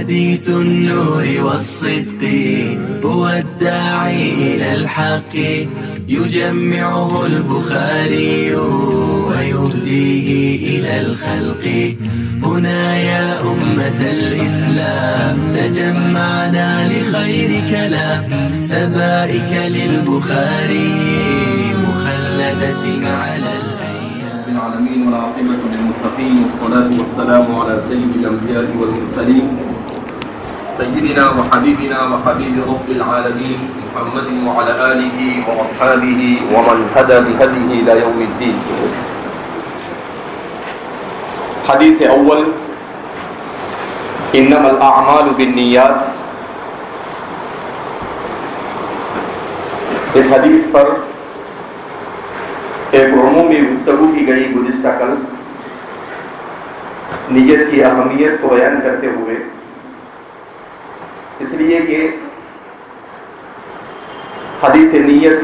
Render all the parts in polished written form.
حديث النور والصدق هو الداعي إلى الحق يجمعه البخاري ويهديه إلى الخلق. هنا يا أمة الإسلام تجمعنا لخير كلام سبائك للبخاري مخلدة على الأيام. العالمين والعاقبة للمتقين والصلاة والسلام على سيد الأنبياء والمرسلين سيدنا وحبيبنا وحبيب رب العالمين محمد وعلى آله وأصحابه ومن هدى بهديه إلى يوم الدين. حدیث اول انما الاعمال بالنیات. اس حدیث پر ایک عمومی گفتگو کی گئی گزشتہ کل نیت کی اہمیت کو بیان کرتے ہوئے، اس لیے کہ حدیث نیت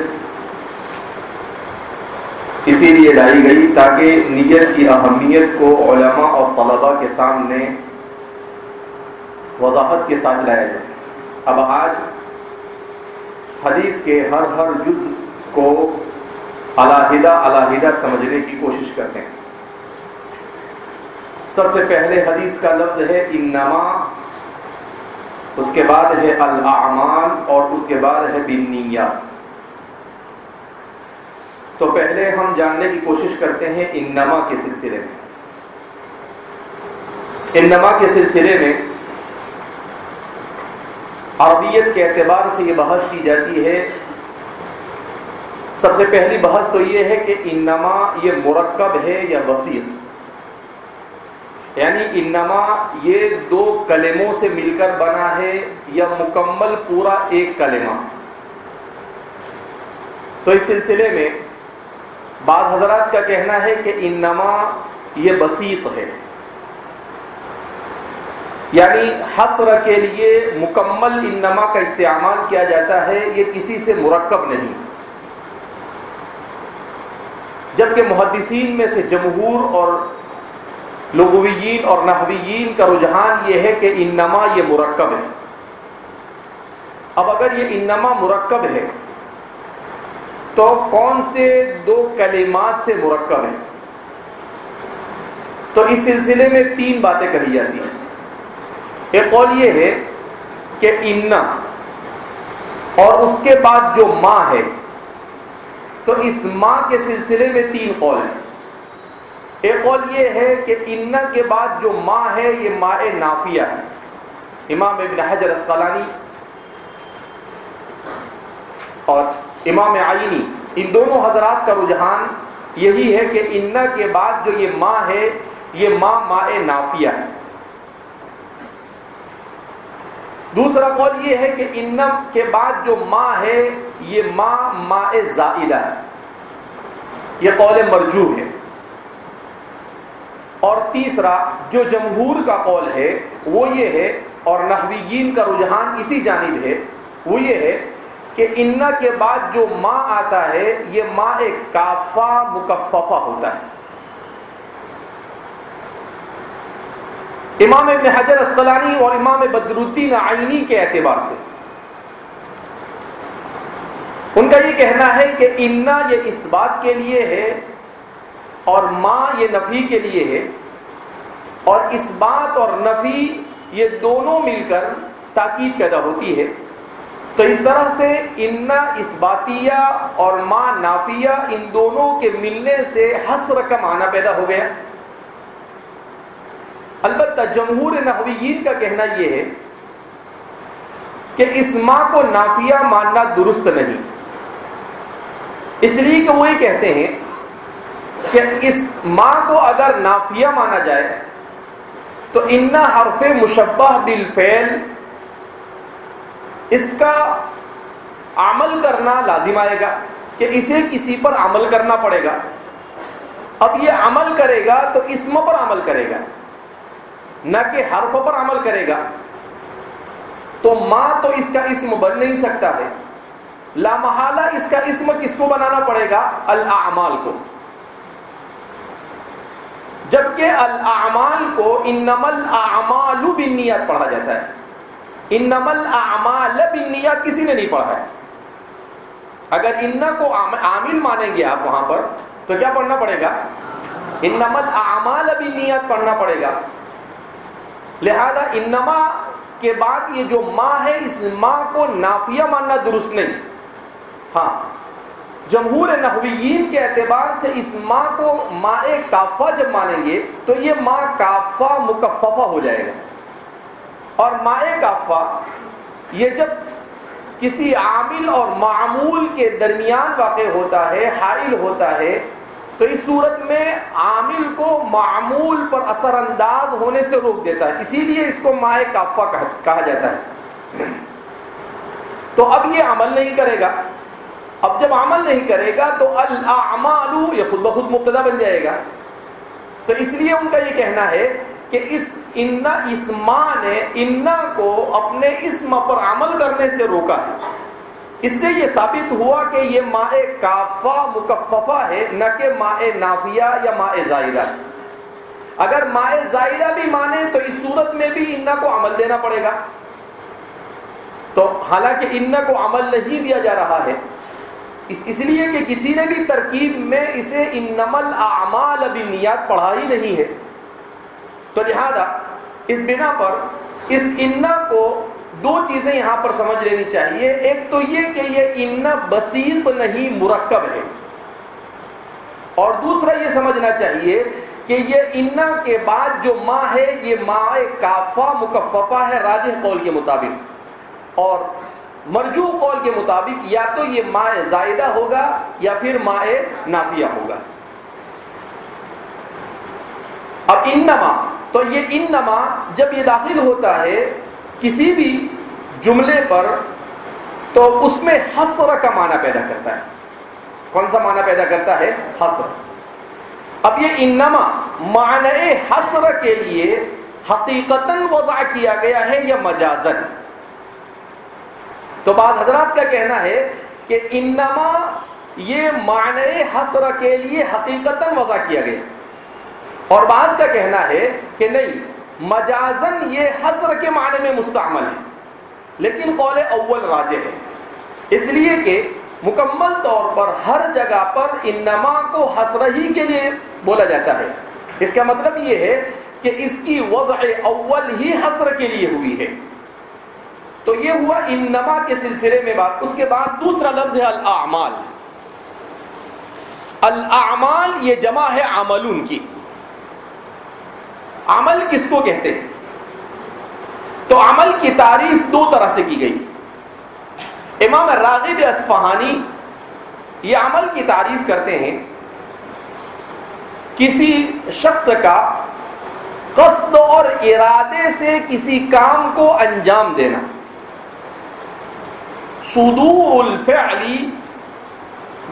اسی لیے لائی گئی تاکہ نیت کی اہمیت کو علماء اور طلباء کے سامنے وضاحت کے ساتھ لایا جائے. اب آج حدیث کے ہر جز کو علیحدہ سمجھنے کی کوشش کرتے ہیں. سب سے پہلے حدیث کا لفظ ہے انما، اس کے بعد ہے الاعمال اور اس کے بعد ہے بالنیات. تو پہلے ہم جاننے کی کوشش کرتے ہیں انما کے سلسلے میں. انما کے سلسلے میں عربیت کے اعتبار سے یہ بحث کی جاتی ہے. سب سے پہلی بحث تو یہ ہے کہ انما یہ مرکب ہے یا وسیط، یعنی انما یہ دو کلموں سے مل کر بنا ہے یا مکمل پورا ایک کلمہ. تو اس سلسلے میں بعض حضرات کا کہنا ہے کہ انما یہ بسیط ہے، یعنی حصر کے لیے مکمل انما کا استعمال کیا جاتا ہے، یہ کسی سے مرکب نہیں. جبکہ محدثین میں سے جمہور اور لغویین اور نحویین کا رجحان یہ ہے کہ انما یہ مرکب ہے. اب اگر یہ انما مرکب ہے تو کون سے دو کلمات سے مرکب ہے؟ تو اس سلسلے میں تین باتیں کہی جاتی ہیں. ایک قول یہ ہے کہ ان اور اس کے بعد جو ما ہے، تو اس ما کے سلسلے میں تین قول ہیں. ایک قول یہ ہے کہ ان کے بعد جو ما ہے یہ ماء نافیہ ہے. امام ابن حجر اسقلانی اور امام عینی ان دونوں حضرات کا رجحان یہی ہے کہ ان کے بعد جو یہ ما ہے یہ ماء نافیہ ہے. دوسرا قول یہ ہے کہ ان کے بعد جو ما ہے یہ ماء زائدہ ہے. یہ قول مرجوح ہے. اور تیسرا جو جمہور کا قول ہے وہ یہ ہے، اور نحویین کا رجحان اسی جانب ہے، وہ یہ ہے کہ ان کے بعد جو ما آتا ہے یہ ماء کافہ مکففہ ہوتا ہے. امام ابن حجر اسقلانی اور امام بدر الدین عینی کے اعتبار سے ان کا یہ کہنا ہے کہ ان یہ اس بات کے لیے ہے اور ما یہ نفی کے لیے ہے، اور اس بات اور نفی یہ دونوں مل کر تاکید پیدا ہوتی ہے. تو اس طرح سے ان اثباتیہ اور ما نافیہ ان دونوں کے ملنے سے حصر کا معنی پیدا ہو گیا. البتہ جمہور نحویین کا کہنا یہ ہے کہ اس ما کو نافیہ ماننا درست نہیں، اس لیے کہ وہ یہ کہتے ہیں کہ اس ما کو اگر نافیہ مانا جائے تو ان حرف مشبہ بالفعل اس کا عمل کرنا لازم آئے گا کہ اسے کسی پر عمل کرنا پڑے گا. اب یہ عمل کرے گا تو اسم پر عمل کرے گا، نہ کہ حرف پر عمل کرے گا. تو ما تو اس کا اسم بن نہیں سکتا ہے، لا محالہ اس کا اسم کس کو بنانا پڑے گا؟ الاعمال کو. جبکہ الاعمال کو انما الاعمال بالنیات پڑھا جاتا ہے. انما الاعمال بالنیات کسی نے نہیں پڑھا ہے. اگر اننا کو عامل مانیں گے آپ وہاں پر تو کیا پڑھنا پڑے گا؟ انما الاعمال بالنیات پڑھنا پڑے گا. لہذا انما کے بعد یہ جو ما ہے اس ما کو نافیہ ماننا درست نہیں. ہاں جمہور نحویین کے اعتبار سے اس ما کو ماء کافہ جب مانیں گے تو یہ ما کافہ مکففہ ہو جائے گا. اور ماء کافہ یہ جب کسی عامل اور معمول کے درمیان واقع ہوتا ہے، حائل ہوتا ہے، تو اس صورت میں عامل کو معمول پر اثر انداز ہونے سے روک دیتا ہے. اسی لیے اس کو ماء کافہ کہا جاتا ہے. تو اب یہ عمل نہیں کرے گا. اب جب عمل نہیں کرے گا تو الاعمال یہ خود بخود مبتدا بن جائے گا. تو اس لیے ان کا یہ کہنا ہے کہ اس ماء نے انا کو اپنے اسم پر عمل کرنے سے روکا ہے. اس سے یہ ثابت ہوا کہ یہ ماء کافہ مکففہ ہے، نہ کہ ماء نافیہ یا ماء زائدہ. اگر ماء زائدہ بھی مانے تو اس صورت میں بھی انا کو عمل دینا پڑے گا. تو حالانکہ انا کو عمل نہیں دیا جا رہا ہے، اس لیے کہ کسی نے بھی ترکیب میں اسے انما الاعمال بالنیات پڑھا ہی نہیں ہے. تو لہذا اس بنا پر اس انا کو دو چیزیں یہاں پر سمجھ لینی چاہیے. ایک تو یہ کہ یہ انا بسیط نہیں مرکب ہے، اور دوسرا یہ سمجھنا چاہیے کہ یہ انا کے بعد جو ما ہے یہ ماء کافہ مکففہ ہے راجح قول کے مطابق. اور مرجوح قول کے مطابق یا تو یہ ماء زائدہ ہوگا یا پھر ماء نافیہ ہوگا. اب انما، تو یہ انما جب یہ داخل ہوتا ہے کسی بھی جملے پر تو اس میں حصر کا معنی پیدا کرتا ہے. کون سا معنی پیدا کرتا ہے؟ حصر. اب یہ انما معنی حصر کے لیے حقیقتاً وضع کیا گیا ہے یا مجازاً؟ تو بعض حضرات کا کہنا ہے کہ انما یہ معنی حصر کے لیے حقیقتاً وضع کیا گیا، اور بعض کا کہنا ہے کہ نہیں، مجازاً یہ حصر کے معنی میں مستعمل ہے. لیکن قول اول راجح ہے، اس لیے کہ مکمل طور پر ہر جگہ پر انما کو حصر ہی کے لیے بولا جاتا ہے. اس کا مطلب یہ ہے کہ اس کی وضع اول ہی حصر کے لیے ہوئی ہے. تو یہ ہوا انما کے سلسلے میں بات. اس کے بعد دوسرا لفظ ہے الاعمال. الاعمال یہ جمع ہے عملون کی. عمل کس کو کہتے ہیں؟ تو عمل کی تعریف دو طرح سے کی گئی. امام راغب اصفہانی یہ عمل کی تعریف کرتے ہیں کسی شخص کا قصد اور ارادے سے کسی کام کو انجام دینا. صدور الفعل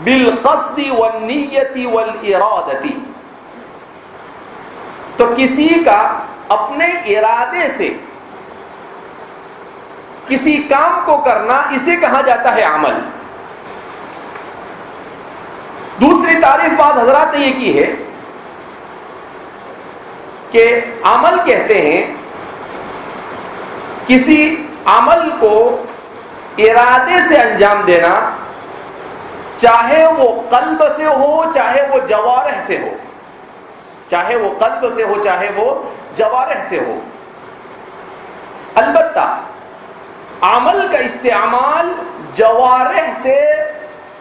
بالقصد والنیت والارادتی. تو کسی کا اپنے ارادے سے کسی کام کو کرنا، اسے کہا جاتا ہے عمل. دوسری تعریف بعض حضرات نے یہ کی ہے کہ عمل کہتے ہیں کسی عمل کو ارادے سے انجام دینا، چاہے وہ قلب سے ہو چاہے وہ جوارح سے ہو. چاہے وہ قلب سے ہو چاہے وہ جوارح سے ہو. البتہ عمل کا استعمال جوارح سے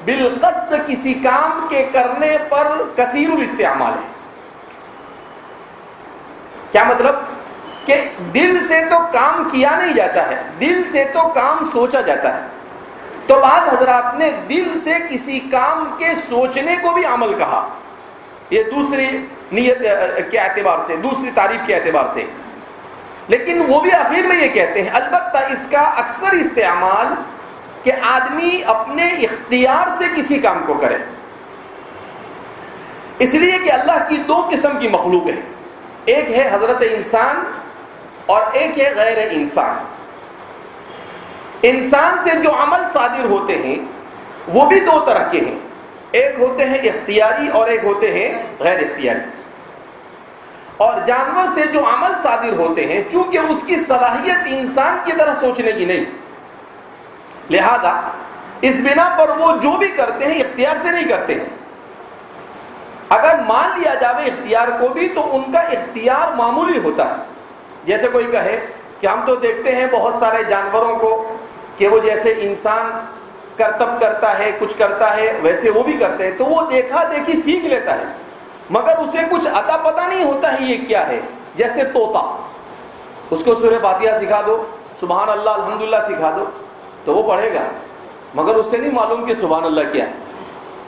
بالقصد کسی کام کے کرنے پر کثیر الاستعمال ہے. کیا مطلب؟ کہ دل سے تو کام کیا نہیں جاتا ہے، دل سے تو کام سوچا جاتا ہے. تو بعض حضرات نے دل سے کسی کام کے سوچنے کو بھی عمل کہا. یہ دوسری نیت کے اعتبار سے، دوسری تعریف کے اعتبار سے. لیکن وہ بھی آخر میں یہ کہتے ہیں البتہ اس کا اکثر استعمال کہ آدمی اپنے اختیار سے کسی کام کو کرے. اس لیے کہ اللہ کی دو قسم کی مخلوق ہے، ایک ہے حضرت انسان اور ایک ہے غیر انسان. انسان سے جو عمل صادر ہوتے ہیں وہ بھی دو طرح کے ہیں، ایک ہوتے ہیں اختیاری اور ایک ہوتے ہیں غیر اختیاری. اور جانور سے جو عمل صادر ہوتے ہیں چونکہ اس کی صلاحیت انسان کی طرح سوچنے کی نہیں، لہذا اس بنا پر وہ جو بھی کرتے ہیں اختیار سے نہیں کرتے ہیں۔ اگر مان لیا جاوے اختیار کو بھی تو ان کا اختیار معمولی ہوتا ہے۔ جیسے کوئی کہے کہ ہم تو دیکھتے ہیں بہت سارے جانوروں کو کہ وہ جیسے انسان کرتب کرتا ہے، کچھ کرتا ہے، ویسے وہ بھی کرتے ہیں، تو وہ دیکھا دیکھی سیکھ لیتا ہے، مگر اسے کچھ عطا پتہ نہیں ہوتا ہے یہ کیا ہے۔ جیسے طوطا، اس کو سورہ فاتحہ سکھا دو، سبحان اللہ الحمدللہ سکھا دو تو وہ پڑھے گا، مگر اس سے نہیں معلوم کہ سبحان اللہ کیا ہے،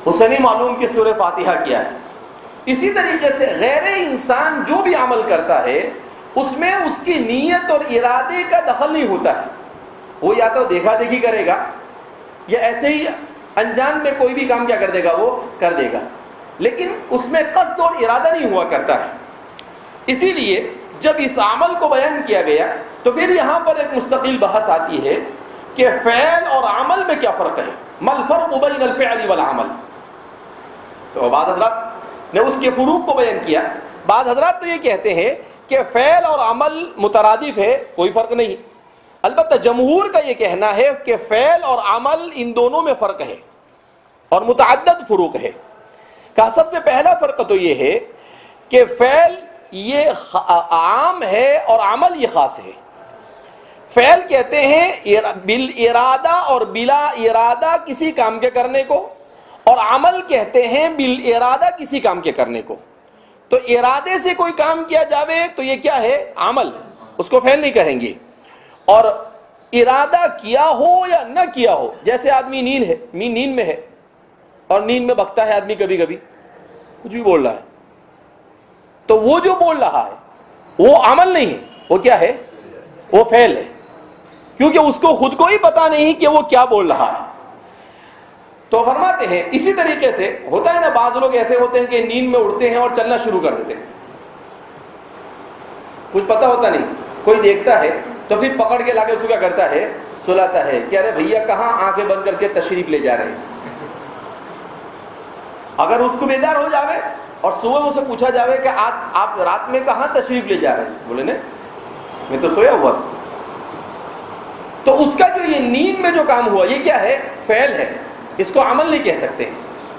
اسے نہیں معلوم کہ سورہ فاتحہ کیا ہے۔ اسی طریقے سے غیر انسان جو بھی عمل کرتا ہے اس میں اس کی نیت اور ارادے کا دخل نہیں ہوتا ہے، وہ یا تو دیکھا دیکھی کرے گا یا ایسے ہی انجان میں کوئی بھی کام کیا کر دے گا، وہ کر دے گا، لیکن اس میں قصد اور ارادہ نہیں ہوا کرتا ہے۔ اسی لیے جب اس عمل کو بیان کیا گیا تو پھر یہاں پر ایک مستقل بحث آتی ہے کہ فعل اور عمل میں کیا فرق ہے، ما الفرق بین الفعل والعمل۔ تو بعض حضرات نے اس کے فروق کو بیان کیا۔ بعض حضرات تو یہ کہتے ہیں کہ فعل اور عمل مترادف ہے، کوئی فرق نہیں۔ البتہ جمہور کا یہ کہنا ہے کہ فعل اور عمل ان دونوں میں فرق ہے اور متعدد فروق ہے۔ کہا سب سے پہلا فرق تو یہ ہے کہ فعل یہ عام ہے اور عمل یہ خاص ہے۔ فعل کہتے ہیں بالارادہ اور بلا ارادہ کسی کام کے کرنے کو، اور عمل کہتے ہیں بالارادہ کسی کام کے کرنے کو۔ تو ارادے سے کوئی کام کیا جاوے تو یہ کیا ہے، عمل، اس کو فعل نہیں کہیں گے۔ اور ارادہ کیا ہو یا نہ کیا ہو، جیسے آدمی نیند میں ہے اور نیند میں بکتا ہے آدمی، کبھی کبھی کچھ بھی بول رہا ہے، تو وہ جو بول رہا ہے وہ عمل نہیں ہے، وہ کیا ہے، وہ فعل ہے، کیونکہ اس کو خود کو ہی پتا نہیں کہ وہ کیا بول رہا ہے۔ تو فرماتے ہیں اسی طریقے سے ہوتا ہے نا، بعض لوگ ایسے ہوتے ہیں کہ نیند میں اٹھتے ہیں اور چلنا شروع کر دیتے ہیں، کچھ پتا ہوتا نہیں، کوئی دیکھتا ہے تو پھر پکڑ کے لا کے اس کو کیا کرتا ہے، سلاتا ہے کہ ارے بھیا کہاں آنکھیں بند کر کے تشریف لے جا رہے ہیں۔ اگر اس کو بیدار ہو جاوے اور صبح اسے پوچھا جاوے کہ آپ رات میں کہاں تشریف لے جا رہے ہیں، بولے نا میں تو سویا ہوا، تو اس کا جو یہ نیند میں جو کام ہوا یہ کیا ہے، فعل ہے، اس کو عمل نہیں کہہ سکتے،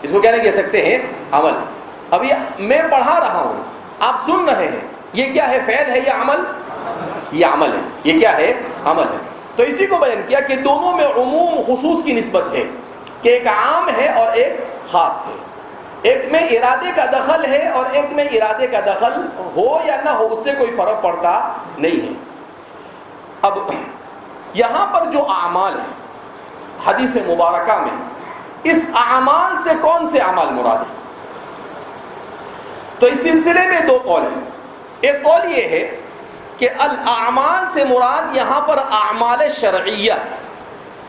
اس کو کیا نہیں کہہ سکتے ہیں، عمل۔ اب یہ میں پڑھا رہا ہوں، آپ سن رہے ہیں، یہ کیا ہے، فعل ہے یا عمل؟ یہ عمل ہے، یہ کیا ہے، عمل ہے۔ تو اسی کو بیان کیا کہ دونوں میں عموم خصوص کی نسبت ہے، کہ ایک عام ہے اور ایک خاص ہے، ایک میں ارادے کا دخل ہے اور ایک میں ارادے کا دخل ہو یا نہ ہو اس سے کوئی فرق پڑتا نہیں ہے۔ اب یہاں پر جو اعمال ہیں حدیث مبارکہ میں، اس اعمال سے کون سے اعمال مراد ہیں؟ تو اس سلسلے میں دو قول ہیں۔ ایک قول یہ ہے کہ الاعمال سے مراد یہاں پر اعمال شرعیہ،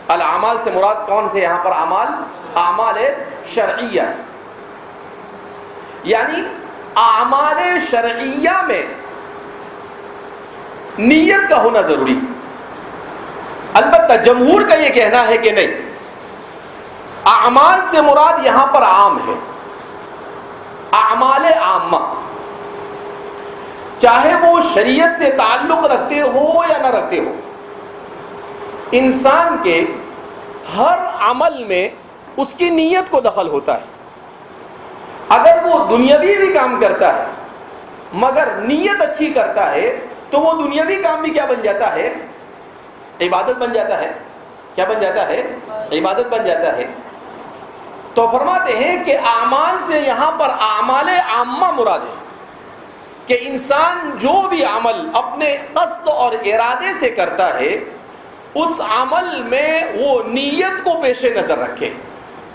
الاعمال سے مراد کون سے یہاں پر اعمال؟ اعمال شرعیہ، یعنی اعمال شرعیہ میں نیت کا ہونا ضروری۔ البتہ جمہور کا یہ کہنا ہے کہ نہیں، اعمال سے مراد یہاں پر عام ہے، اعمال عامہ، چاہے وہ شریعت سے تعلق رکھتے ہو یا نہ رکھتے ہو، انسان کے ہر عمل میں اس کی نیت کو دخل ہوتا ہے۔ اگر وہ دنیاوی بھی کام کرتا ہے مگر نیت اچھی کرتا ہے تو وہ دنیاوی کام بھی کیا بن جاتا ہے، عبادت بن جاتا ہے۔ کیا بن جاتا ہے، عبادت بن جاتا ہے۔ تو فرماتے ہیں کہ اعمال سے یہاں پر اعمال عامہ مراد ہے، کہ انسان جو بھی عمل اپنے قصد اور ارادے سے کرتا ہے اس عمل میں وہ نیت کو پیش نظر رکھے۔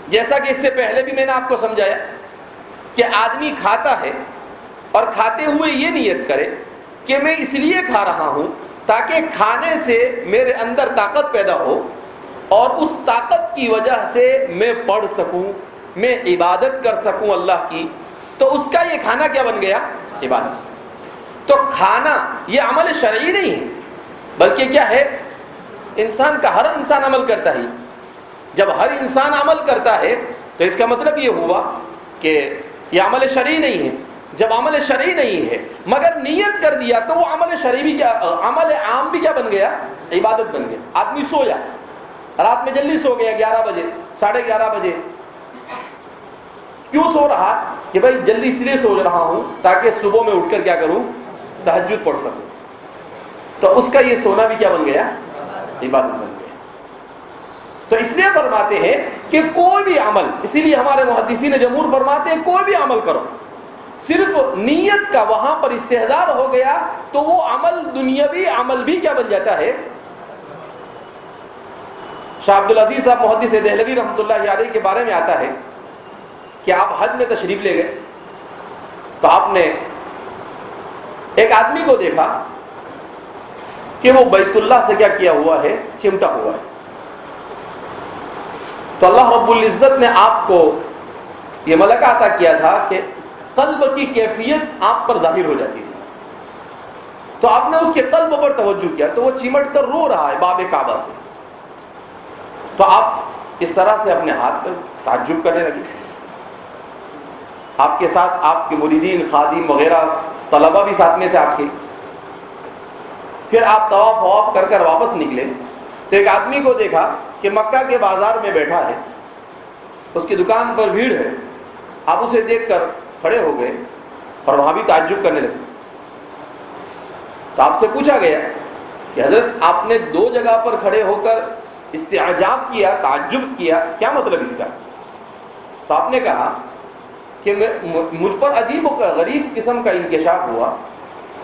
جیسا کہ اس سے پہلے بھی میں نے آپ کو سمجھایا کہ آدمی کھاتا ہے اور کھاتے ہوئے یہ نیت کرے کہ میں اس لیے کھا رہا ہوں تاکہ کھانے سے میرے اندر طاقت پیدا ہو اور اس طاقت کی وجہ سے میں پڑھ سکوں، میں عبادت کر سکوں اللہ کی، تو اس کا یہ کھانا کیا بن گیا، عبادت۔ تو کھانا یہ عمل شرعی نہیں ہے بلکہ کیا ہے، انسان کا ہر انسان عمل کرتا ہے۔ جب ہر انسان عمل کرتا ہے تو اس کا مطلب یہ ہوا کہ یہ عمل شرعی نہیں ہے، جب عمل شرعی نہیں ہے مگر نیت کر دیا تو وہ عمل شرعی بھی کیا، عمل عام بھی کیا بن گیا، عبادت بن گیا. آدمی سویا، رات میں جلدی سو گیا 11 بجے 11:30 بجے. کیوں سو رہا کہ بھائی جلدی اس لیے سو رہا ہوں تاکہ صبح میں اٹھ کر کیا کروں، تہجد پڑھ سکوں. تو اس کا یہ سونا بھی کیا بن گیا، عبادت بن گیا. تو اس لیے فرماتے ہیں کہ کوئی بھی عمل، اسی لیے ہمارے محدثین جمہور فرماتے ہیں کوئی بھی عمل کرو، صرف نیت کا وہاں پر استحضار ہو گیا تو وہ عمل دنیاوی عمل بھی کیا بن جاتا ہے. شاہ عبدالعزیز صاحب محدث دہلوی رحمۃ اللہ علیہ کے بارے میں آتا ہے کہ آپ حج میں تشریف لے گئے تو آپ نے ایک آدمی کو دیکھا کہ وہ بیت اللہ سے کیا کیا ہوا ہے، چمٹا ہوا ہے. تو اللہ رب العزت نے آپ کو یہ ملکہ عطا کیا تھا کہ قلب کی کیفیت آپ پر ظاہر ہو جاتی تھی. تو آپ نے اس کے قلب پر توجہ کیا تو وہ چمٹ کر رو رہا ہے باب کعبہ سے. تو آپ اس طرح سے اپنے ہاتھ پر تعجب کرنے لگے. آپ کے ساتھ آپ کے مریدین، خادم وغیرہ طلبہ بھی ساتھ میں تھے آپ کے. پھر آپ طواف وواف کر کر واپس نکلے تو ایک آدمی کو دیکھا کہ مکہ کے بازار میں بیٹھا ہے، اس کی دکان پر بھیڑ ہے. آپ اسے دیکھ کر کھڑے ہو گئے اور وہاں بھی تعجب کرنے لگے. تو آپ سے پوچھا گیا کہ حضرت آپ نے 2 جگہ پر کھڑے ہو کر استعجاب کیا، تعجب کیا، کیا مطلب اس کا؟ تو آپ نے کہا کہ مجھ پر عجیب و غریب قسم کا انکشاف ہوا.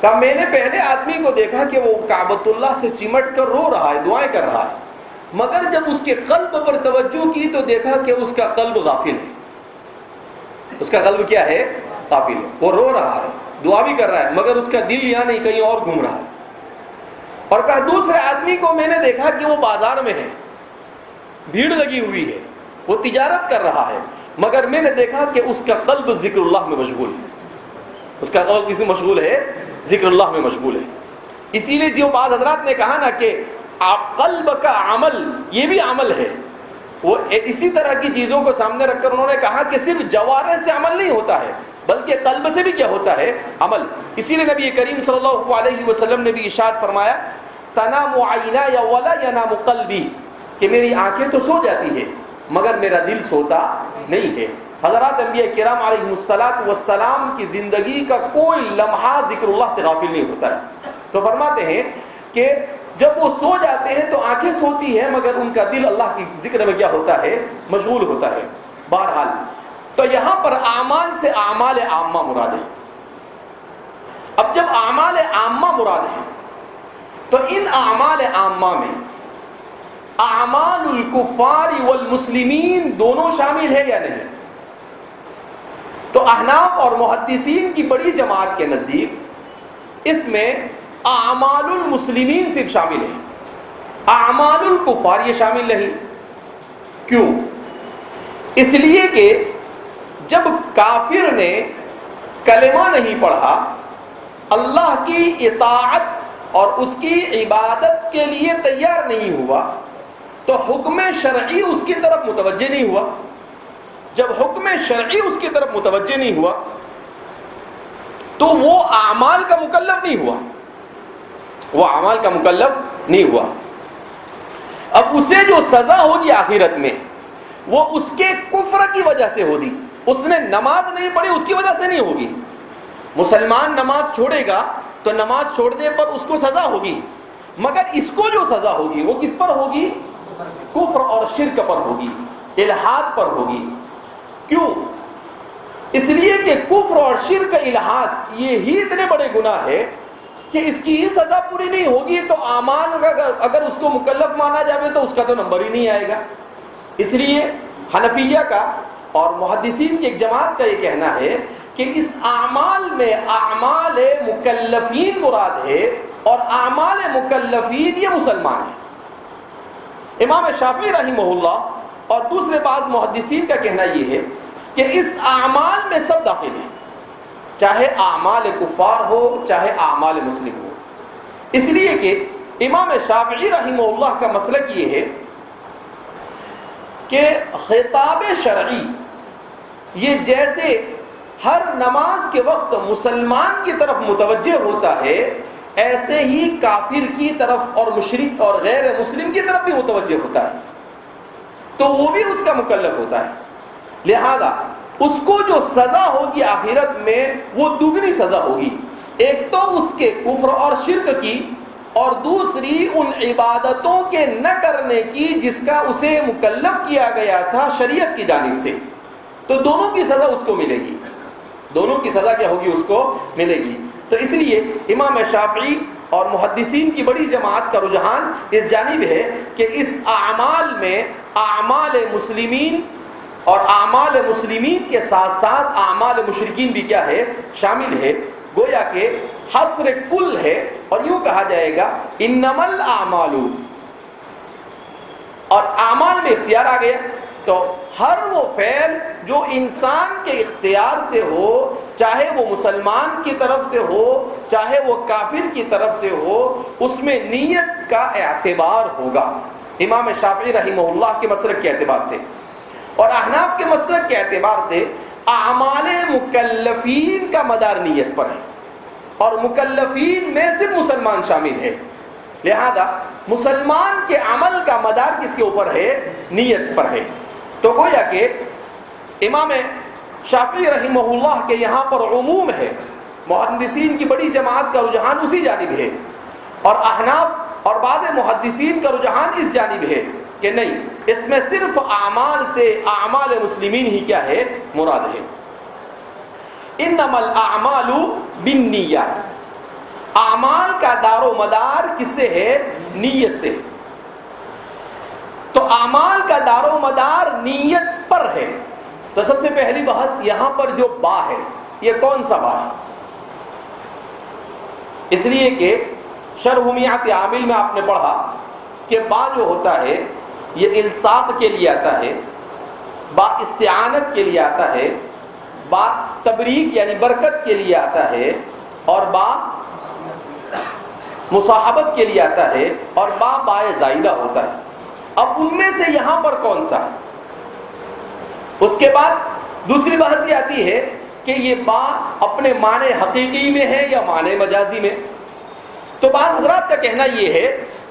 کہ میں نے پہلے آدمی کو دیکھا کہ وہ کعبۃ اللہ سے چمٹ کر رو رہا ہے، دعائیں کر رہا ہے، مگر جب اس کے قلب پر توجہ کی تو دیکھا کہ اس کا قلب غافل ہے. اس کا قلب کیا ہے؟ غافل ہے. وہ رو رہا ہے، دعا بھی کر رہا ہے، مگر اس کا دل یہاں نہیں کہیں اور گھوم رہا ہے. اور کہا دوسرے آدمی کو میں نے دیکھا کہ وہ بازار میں ہے، بھیڑ لگی ہوئی ہے، وہ تجارت کر رہا ہے، مگر میں نے دیکھا کہ اس کا قلب ذکر اللہ میں مشغول ہے. اس کا قلب کس میں مشغول ہے؟ ذکر اللہ میں مشغول ہے. اسی لیے جو بعض حضرات نے کہا نا کہ قلب کا عمل یہ بھی عمل ہے، وہ اسی طرح کی چیزوں کو سامنے رکھ کر انہوں نے کہا کہ صرف جوارح سے عمل نہیں ہوتا ہے بلکہ قلب سے بھی کیا ہوتا ہے؟ عمل. اسی لیے نبی کریم صلی اللہ علیہ وسلم نے بھی ارشاد فرمایا تنام عینایا ولا ینام قلبی، کہ میری آنکھیں تو سو جاتی ہے مگر میرا دل سوتا نہیں ہے. حضرات انبیاء کرام علیہ الصلوۃ والسلام کی زندگی کا کوئی لمحہ ذکر اللہ سے غافل نہیں ہوتا ہے. تو فرماتے ہیں کہ جب وہ سو جاتے ہیں تو آنکھیں سوتی ہیں مگر ان کا دل اللہ کی ذکر میں کیا ہوتا ہے؟ مشغول ہوتا ہے. بہرحال تو یہاں پر اعمال سے اعمال عامہ مراد ہے. اب جب اعمال عامہ مراد ہے تو ان اعمال عامہ میں اعمال الکفار والمسلمین دونوں شامل ہے یا نہیں؟ تو احناف اور محدثین کی بڑی جماعت کے نزدیک اس میں اعمال المسلمین صرف شامل ہے، اعمال الکفار یہ شامل نہیں. کیوں؟ اس لیے کہ جب کافر نے کلمہ نہیں پڑھا، اللہ کی اطاعت اور اس کی عبادت کے لیے تیار نہیں ہوا تو حکم شرعی اس کی طرف متوجہ نہیں ہوا. جب حکم شرعی اس کی طرف متوجہ نہیں ہوا تو وہ اعمال کا مکلف نہیں ہوا، وہ اعمال کا مکلف نہیں ہوا. اب اسے جو سزا ہوگی آخرت میں وہ اس کے کفر کی وجہ سے ہوگی. اس نے نماز نہیں پڑھی اس کی وجہ سے نہیں ہوگی. مسلمان نماز چھوڑے گا تو نماز چھوڑنے پر اس کو سزا ہوگی، مگر اس کو جو سزا ہوگی وہ کس پر ہوگی؟ کفر اور شرک پر ہوگی، الحاد پر ہوگی. کیوں؟ اس لیے کہ کفر اور شرک، الحاد یہ ہی اتنے بڑے گناہ ہے کہ اس کی ہی سزا پوری نہیں ہوگی تو اعمال اگر اس کو مکلف مانا جائے تو اس کا تو نمبر ہی نہیں آئے گا. اس لیے حنفیہ کا اور محدثین کی ایک جماعت کا یہ کہنا ہے کہ اس اعمال میں اعمال مکلفین مراد ہے اور اعمال مکلفین یہ مسلمان ہیں. امام شافعی رحمہ اللہ اور دوسرے بعض محدثین کا کہنا یہ ہے کہ اس اعمال میں سب داخل ہیں، چاہے اعمال کفار ہو چاہے اعمال مسلم ہو. اس لیے کہ امام شافعی رحمہ اللہ کا مسلک یہ ہے کہ خطاب شرعی یہ جیسے ہر نماز کے وقت مسلمان کی طرف متوجہ ہوتا ہے، ایسے ہی کافر کی طرف اور مشرک اور غیر مسلم کی طرف بھی متوجہ ہوتا ہے، تو وہ بھی اس کا مکلف ہوتا ہے. لہذا اس کو جو سزا ہوگی آخرت میں وہ دگنی سزا ہوگی، ایک تو اس کے کفر اور شرک کی، اور دوسری ان عبادتوں کے نہ کرنے کی جس کا اسے مکلف کیا گیا تھا شریعت کی جانب سے. تو دونوں کی سزا اس کو ملے گی، دونوں کی سزا کیا ہوگی؟ اس کو ملے گی. تو اس لیے امام شافعی اور محدثین کی بڑی جماعت کا رجحان اس جانب ہے کہ اس اعمال میں اعمال مسلمین اور اعمال مسلمین کے ساتھ ساتھ اعمال مشرکین بھی کیا ہے؟ شامل ہے. گویا کہ حصر کل ہے، اور یوں کہا جائے گا انما الاعمال، اور اعمال میں اختیار آ گیا تو ہر وہ فعل جو انسان کے اختیار سے ہو، چاہے وہ مسلمان کی طرف سے ہو چاہے وہ کافر کی طرف سے ہو، اس میں نیت کا اعتبار ہوگا. امام شافعی رحمہ اللہ کے مسلک کے اعتبار سے اور احناف کے مسلک کے اعتبار سے اعمال مکلفین کا مدار نیت پر ہے، اور مکلفین میں صرف مسلمان شامل ہے. لہذا مسلمان کے عمل کا مدار کس کے اوپر ہے؟ نیت پر ہے. تو گویا کہ امام شافعی رحمہ اللہ کے یہاں پر عموم ہے، محدثین کی بڑی جماعت کا رجحان اسی جانب ہے، اور احناف اور بعض محدثین کا رجحان اس جانب ہے کہ نہیں، اس میں صرف اعمال سے اعمال مسلمین ہی کیا ہے؟ مراد ہے. انما الاعمال بالنیات، اعمال کا دار و مدار کس سے ہے؟ نیت سے. تو اعمال کا دار و مدار نیت پر ہے. تو سب سے پہلی بحث یہاں پر جو با ہے، یہ کون سا با ہے؟ اس لیے کہ شرح میات عامل میں آپ نے پڑھا کہ با جو ہوتا ہے یہ الصاق کے لیے آتا ہے، با استعانت کے لیے آتا ہے، با تبریک یعنی برکت کے لیے آتا ہے، اور با مصاحبت کے لیے آتا ہے، اور با بائے زائدہ ہوتا ہے. اب ان میں سے یہاں پر کون سا؟ اس کے بعد دوسری بحث یہ آتی ہے کہ یہ با اپنے معنی حقیقی میں ہے یا معنی مجازی میں. تو بعض حضرات کا کہنا یہ ہے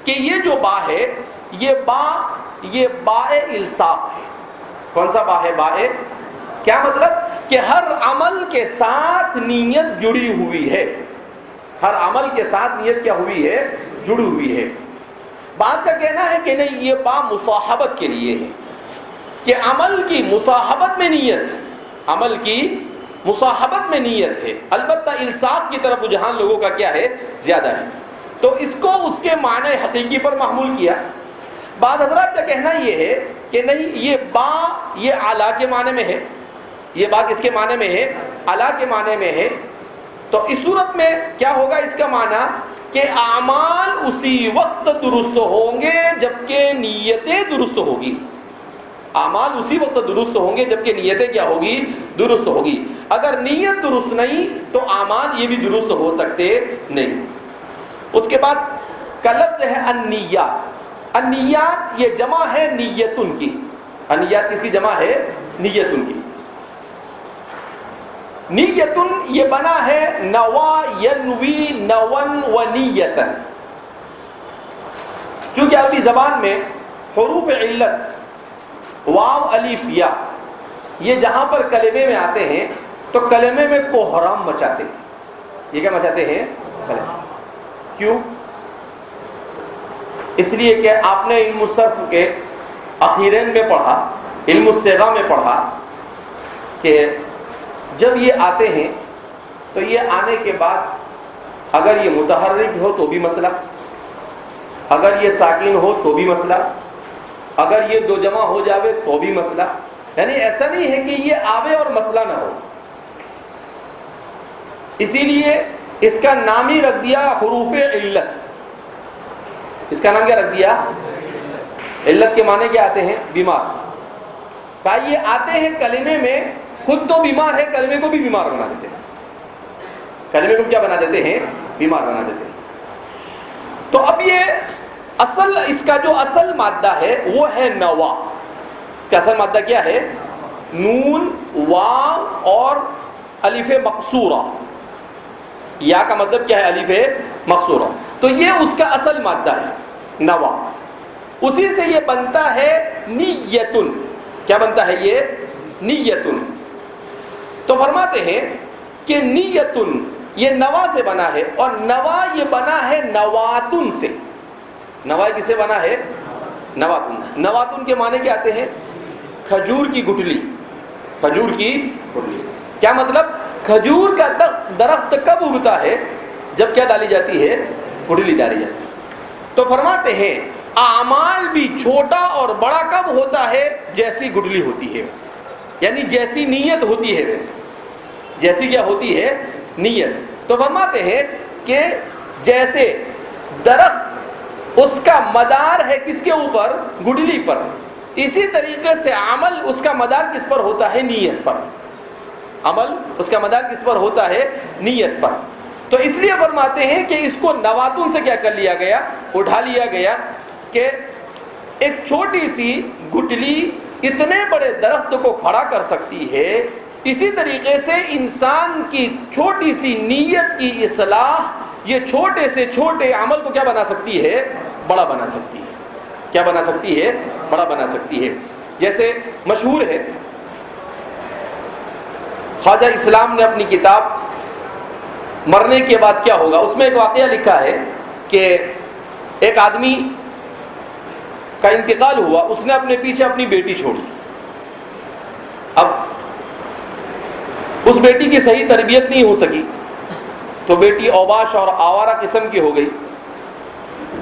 کہ یہ جو با ہے یہ باء الصاق ہے. کون سا با ہے؟ باء. کیا مطلب؟ کہ ہر عمل کے ساتھ نیت جڑی ہوئی ہے، ہر عمل کے ساتھ نیت کیا ہوئی ہے؟ جڑی ہوئی ہے. بعض کا کہنا ہے کہ نہیں، یہ با مصاحبت کے لیے ہے، کہ عمل کی مصاحبت میں نیت ہے، عمل کی مصاحبت میں نیت ہے. البتہ الصاق کی طرف رجحان لوگوں کا کیا ہے؟ زیادہ ہے. تو اس کو اس کے معنی حقیقی پر محمول کیا. بعض حضرات کا کہنا یہ ہے کہ نہیں، یہ با یہ اعلیٰ کے معنی میں ہے، یہ با کس کے معنی میں ہے؟ اعلیٰ کے معنی میں ہے. تو اس صورت میں کیا ہوگا اس کا معنی؟ کہ اعمال اسی وقت درست ہوں گے جبکہ نیتیں درست ہوگی. اعمال اسی وقت درست ہوں گے جبکہ نیتیں کیا ہوگی؟ درست ہوگی. اگر نیت درست نہیں تو اعمال یہ بھی درست ہو سکتے نہیں. اس کے بعد کا لفظ ہے النیات. النیات یہ جمع ہے نیتن کی. النیات کس کی جمع ہے؟ نیتن کی. نیتن یہ بنا ہے نوا ینوی نون و نیتن. چونکہ عربی زبان میں حروف علت واو الف یا یہ جہاں پر کلمے میں آتے ہیں تو کلمے میں کوہرام مچاتے ہیں. یہ کیا مچاتے ہیں؟ کلمے. کیوں؟ اس لیے کہ آپ نے علم الصرف کے اخیرین میں پڑھا، علم الصیغہ میں پڑھا کہ جب یہ آتے ہیں تو یہ آنے کے بعد اگر یہ متحرک ہو تو بھی مسئلہ، اگر یہ ساکن ہو تو بھی مسئلہ، اگر یہ دو جمع ہو جاوے تو بھی مسئلہ. یعنی ایسا نہیں ہے کہ یہ آوے اور مسئلہ نہ ہو. اسی لیے اس کا نام ہی رکھ دیا حروف علت. اس کا نام کیا رکھ دیا؟ علت کے معنی کیا آتے ہیں؟ بیمار. کہا یہ آتے ہیں کلمے میں، خود تو بیمار ہے کلمے کو بھی بیمار بنا دیتے ہیں. کلمے کو کیا بنا دیتے ہیں؟ بیمار بنا دیتے ہیں. تو اب یہ اصل اس کا جو اصل مادہ ہے وہ ہے نوا. اس کا اصل مادہ کیا ہے؟ نون، واو اور الف مقصورہ. یا کا مطلب کیا ہے؟ الف مقصورہ. تو یہ اس کا اصل مادہ ہے نوا. اسی سے یہ بنتا ہے نیتن. کیا بنتا ہے یہ؟ نیتن. تو فرماتے ہیں کہ نیتن یہ نوا سے بنا ہے، اور نوا یہ بنا ہے نواتن سے. نوا کس سے بنا ہے؟ نواتن سے. نواتن کے معنی کیا آتے ہیں؟ کھجور کی گٹلی. کھجور کی گٹلی کیا مطلب؟ کھجور کا درخت کب اگتا ہے؟ جب کیا ڈالی جاتی ہے؟ گٹلی ڈالی جاتی ہے. تو فرماتے ہیں اعمال بھی چھوٹا اور بڑا کب ہوتا ہے؟ جیسی گٹلی ہوتی ہے ویسے، یعنی جیسی نیت ہوتی ہے ویسے. جیسی کیا ہوتی ہے؟ نیت. تو فرماتے ہیں کہ جیسے درخت اس کا مدار ہے کس کے اوپر؟ گٹلی پر. اسی طریقے سے عمل اس کا مدار کس پر ہوتا ہے؟ نیت پر. عمل اس کا مدار کس پر ہوتا ہے؟ نیت پر. تو اس لیے فرماتے ہیں کہ اس کو نواتن سے کیا کر لیا گیا؟ اٹھا لیا گیا کہ ایک چھوٹی سی گٹلی اتنے بڑے درخت کو کھڑا کر سکتی ہے. اسی طریقے سے انسان کی چھوٹی سی نیت کی اصلاح یہ چھوٹے سے چھوٹے عمل کو کیا بنا سکتی ہے؟ بڑا بنا سکتی ہے. کیا بنا سکتی ہے؟ بڑا بنا سکتی ہے. جیسے مشہور ہے خواجہ اسلام نے اپنی کتاب مرنے کے بعد کیا ہوگا، اس میں ایک واقعہ لکھا ہے کہ ایک آدمی کا انتقال ہوا. اس نے اپنے پیچھے اپنی بیٹی چھوڑی. اب اس بیٹی کی صحیح تربیت نہیں ہو سکی تو بیٹی اوباش اور آوارہ قسم کی ہو گئی.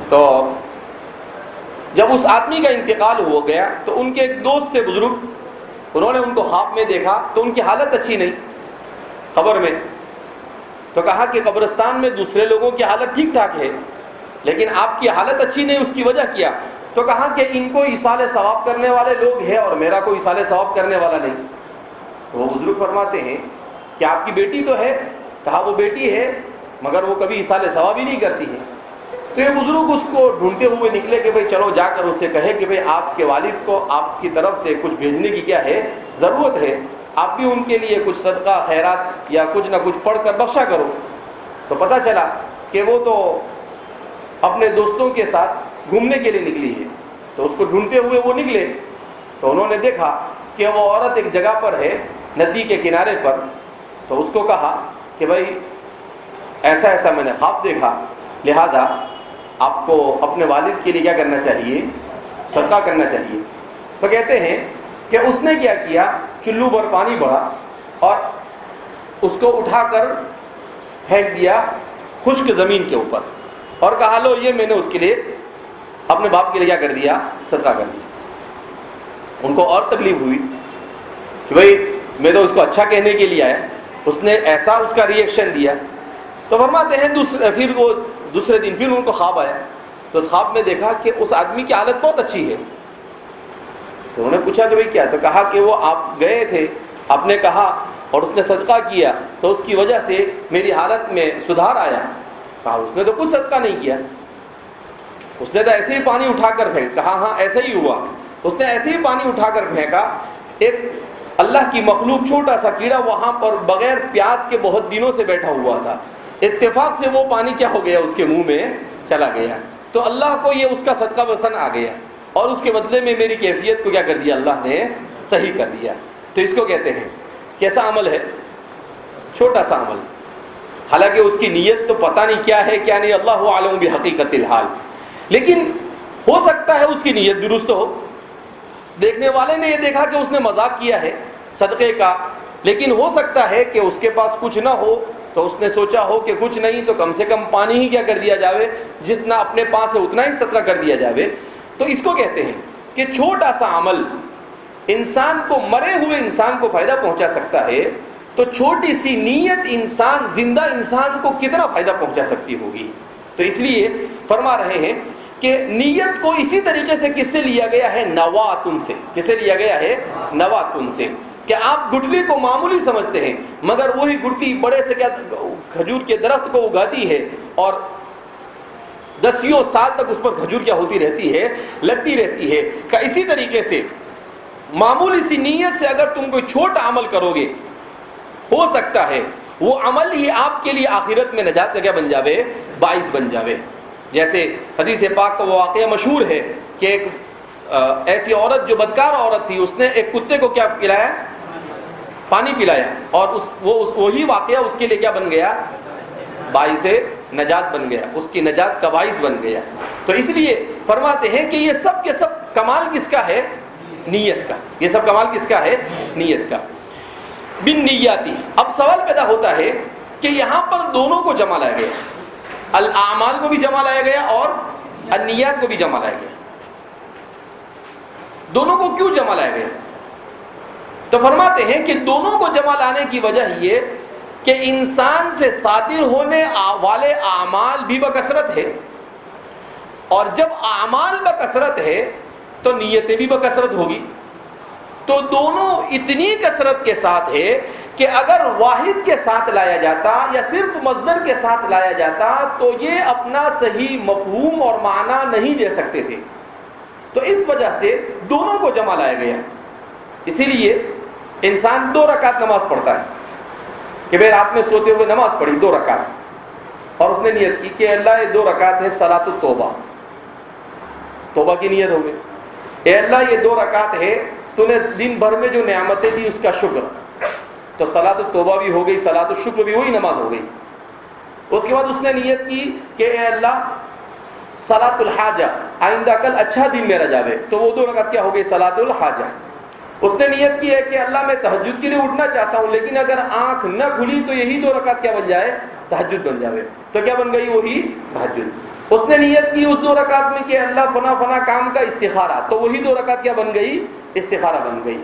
تو جب اس آدمی کا انتقال ہو گیا تو ان کے ایک دوست تھے بزرگ، انہوں نے ان کو خواب میں دیکھا تو ان کی حالت اچھی نہیں قبر میں. تو کہا کہ قبرستان میں دوسرے لوگوں کی حالت ٹھیک ٹھاک ہے لیکن آپ کی حالت اچھی نہیں، اس کی وجہ کیا؟ تو کہا کہ ان کو ایصال ثواب کرنے والے لوگ ہیں اور میرا کوئی ایصال ثواب کرنے والا نہیں. تو وہ بزرگ فرماتے ہیں کہ آپ کی بیٹی تو ہے. کہا وہ بیٹی ہے مگر وہ کبھی ایصال ثواب ہی نہیں کرتی ہے. تو یہ بزرگ اس کو ڈھونڈتے ہوئے نکلے کہ بھئی چلو جا کر اسے کہے کہ بھئی آپ کے والد کو آپ کی طرف سے کچھ بھیجنے کی کیا ہے؟ ضرورت ہے. آپ بھی ان کے لیے کچھ صدقہ خیرات یا کچھ نہ کچھ پڑھ کر بخشا کرو. تو پتہ چلا کہ وہ تو اپنے دوستوں کے ساتھ گھومنے کے لیے نکلی ہے. تو اس کو ڈھونڈتے ہوئے وہ نکلے تو انہوں نے دیکھا کہ وہ عورت ایک جگہ پر ہے ندی کے کنارے پر. تو اس کو کہا کہ بھائی ایسا ایسا میں نے خواب دیکھا، لہذا آپ کو اپنے والد کے لیے کیا کرنا چاہیے؟ صدقہ کرنا چاہیے. تو کہتے ہیں کہ اس نے کیا کیا، چلو پر پانی بڑھا اور اس کو اٹھا کر پھینک دیا خشک زمین کے اوپر اور کہا لو یہ میں نے اس کے لیے اپنے باپ کے لیے کیا کر دیا؟ صدقہ کر دیا. ان کو اور تکلیف ہوئی کہ بھائی میں تو اس کو اچھا کہنے کے لیے آیا، اس نے ایسا اس کا ری ایکشن دیا. تو فرماتے ہیں پھر وہ دوسرے دن پھر ان کو خواب آیا. تو اس خواب میں دیکھا کہ اس آدمی کی حالت بہت اچھی ہے. تو انہوں نے پوچھا کہ بھائی کیا؟ تو کہا کہ وہ آپ گئے تھے، آپ نے کہا اور اس نے صدقہ کیا تو اس کی وجہ سے میری حالت میں سدھار آیا. کہا اس نے تو کچھ صدقہ نہیں کیا، اس نے تو ایسے ہی پانی اٹھا کر پھینک. کہا ہاں ایسا ہی ہوا. اس نے ایسے ہی پانی اٹھا کر پھینکا. ایک اللہ کی مخلوق چھوٹا سا کیڑا وہاں پر بغیر پیاس کے بہت دنوں سے بیٹھا ہوا تھا. اتفاق سے وہ پانی کیا ہو گیا؟ اس کے منہ میں چلا گیا. تو اللہ کو یہ اس کا صدقہ وسن آ گیا اور اس کے بدلے میں میری کیفیت کو کیا کر دیا؟ اللہ نے صحیح کر دیا. تو اس کو کہتے ہیں کیسا عمل ہے؟ چھوٹا سا عمل. حالانکہ اس کی نیت تو پتہ نہیں کیا ہے کیا نہیں، اللہ عالم بحقیقت الحال. لیکن ہو سکتا ہے اس کی نیت درست ہو. دیکھنے والے نے یہ دیکھا کہ اس نے مذاق کیا ہے صدقے کا، لیکن ہو سکتا ہے کہ اس کے پاس کچھ نہ ہو تو اس نے سوچا ہو کہ کچھ نہیں تو کم سے کم پانی ہی کیا کر دیا جاوے، جتنا اپنے پاس ہے اتنا ہی صدقہ کر دیا جاوے. تو اس کو کہتے ہیں کہ چھوٹا سا عمل انسان کو، مرے ہوئے انسان کو فائدہ پہنچا سکتا ہے. تو چھوٹی سی نیت انسان، زندہ انسان کو کتنا فائدہ پہنچا سکتی ہوگی. تو اس لیے فرما رہے ہیں کہ نیت کو اسی طریقے سے کس سے لیا گیا ہے؟ نواتن سے. کس سے لیا گیا ہے؟ نواتن سے. کہ آپ گٹلی کو معمولی سمجھتے ہیں مگر وہی گٹلی بڑے سے کیا کھجور کے درخت کو اگاتی ہے اور دسیوں سال تک اس پر کھجور کیا ہوتی رہتی ہے؟ لگتی رہتی ہے. کہ اسی طریقے سے معمولی سی نیت سے اگر تم کوئی چھوٹا عمل کرو گے ہو سکتا ہے وہ عمل ہی آپ کے لیے آخرت میں نجات کا کیا بن جاوے، باعث بن جاوے. جیسے حدیث پاک کا وہ واقعہ مشہور ہے کہ ایک ایسی عورت جو بدکار عورت تھی، اس نے ایک کتے کو کیا پلایا، پانی پلایا، اور وہی واقعہ اس کے لیے کیا بن گیا، باعث نجات بن گیا، اس کی نجات کا باعث بن گیا. تو اس لیے فرماتے ہیں کہ یہ سب کے سب کمال کس کا ہے، نیت کا. یہ سب کمال کس کا ہے، نیت کا. بن نیاتی. اب سوال پیدا ہوتا ہے کہ یہاں پر دونوں کو جمع لایا گیا، الاعمال کو بھی جمع لایا گیا اور النیات کو بھی جمع لایا گیا. دونوں کو کیوں جمع لایا گیا؟ تو فرماتے ہیں کہ دونوں کو جمع لانے کی وجہ یہ کہ انسان سے صادر ہونے والے اعمال بھی بکثرت ہے، اور جب اعمال بکثرت ہے تو نیتیں بھی بکثرت ہوگی. تو دونوں اتنی کثرت کے ساتھ ہے کہ اگر واحد کے ساتھ لایا جاتا یا صرف مصدر کے ساتھ لایا جاتا تو یہ اپنا صحیح مفہوم اور معنی نہیں دے سکتے تھے. تو اس وجہ سے دونوں کو جمع لایا گیا. اسی لیے انسان 2 رکعت نماز پڑھتا ہے کہ بھئی رات میں سوتے ہوئے نماز پڑھی 2 رکعت، اور اس نے نیت کی کہ اللہ یہ 2 رکعت ہے صلاۃ التوبہ، توبہ کی نیت ہو گئی. اے اللہ یہ 2 رکعت ہے، تو نے دن بھر میں جو نعمتیں دی اس کا شکر، تو صلاۃ التوبہ بھی ہو گئی، صلاۃ الشکر بھی ہوئی، نماز ہو گئی. اس کے بعد اس نے نیت کی کہ اے اللہ صلاۃ الحاجہ، آئندہ کل اچھا دن میرا جاوے، تو وہ 2 رکعت کیا ہو گئی، صلاۃ الحاجہ. اس نے نیت کی ہے کہ اللہ میں تہجد کے لیے اٹھنا چاہتا ہوں، لیکن اگر آنکھ نہ کھلی تو یہی 2 رکعت کیا بن جائے، تہجد بن جاوے. تو کیا بن گئی، وہی تہجد. اس نے نیت کی اس 2 رکعت میں کہ اللہ فنا فنا کام کا استخارہ، تو وہی 2 رکعت کیا بن گئی، استخارہ بن گئی.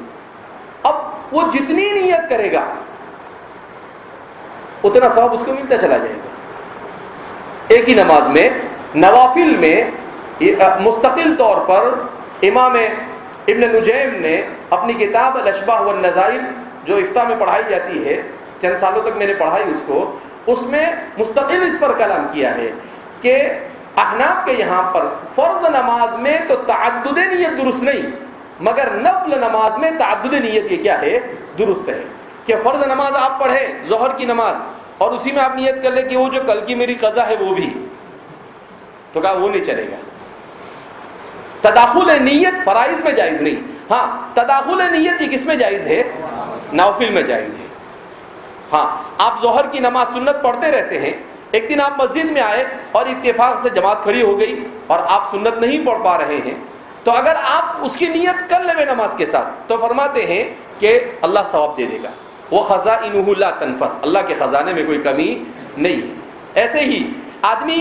اب وہ جتنی نیت کرے گا اتنا ثواب اس کو ملتا چلا جائے گا. ایک ہی نماز میں نوافل میں مستقل طور پر امام ابن نجیم نے اپنی کتاب الاشباح والنظائر جو افتاء میں پڑھائی جاتی ہے، چند سالوں تک میں نے پڑھائی اس میں مستقل اس پر کلام کیا ہے کہ احناف کے یہاں پر فرض نماز میں تو تعدد نیت درست نہیں، مگر نفل نماز میں تعدد نیت یہ کیا ہے، درست ہے. کہ فرض نماز آپ پڑھیں ظہر کی نماز، اور اسی میں آپ نیت کر لیں کہ وہ جو کل کی میری قضا ہے وہ بھی، تو کہا وہ نہیں چلے گا. تداخل نیت فرائض میں جائز نہیں. ہاں تداخل نیت یہ کس میں جائز ہے، نوافل میں جائز ہے. ہاں آپ ظہر کی نماز سنت پڑھتے رہتے ہیں، ایک دن آپ مسجد میں آئے اور اتفاق سے جماعت کھڑی ہو گئی اور آپ سنت نہیں پڑھ پا رہے ہیں، تو اگر آپ اس کی نیت کر لیں نماز کے ساتھ تو فرماتے ہیں کہ اللہ ثواب دے دے گا. وہ خزائنہ لا تنفد، اللہ کے خزانے میں کوئی کمی نہیں. ایسے ہی آدمی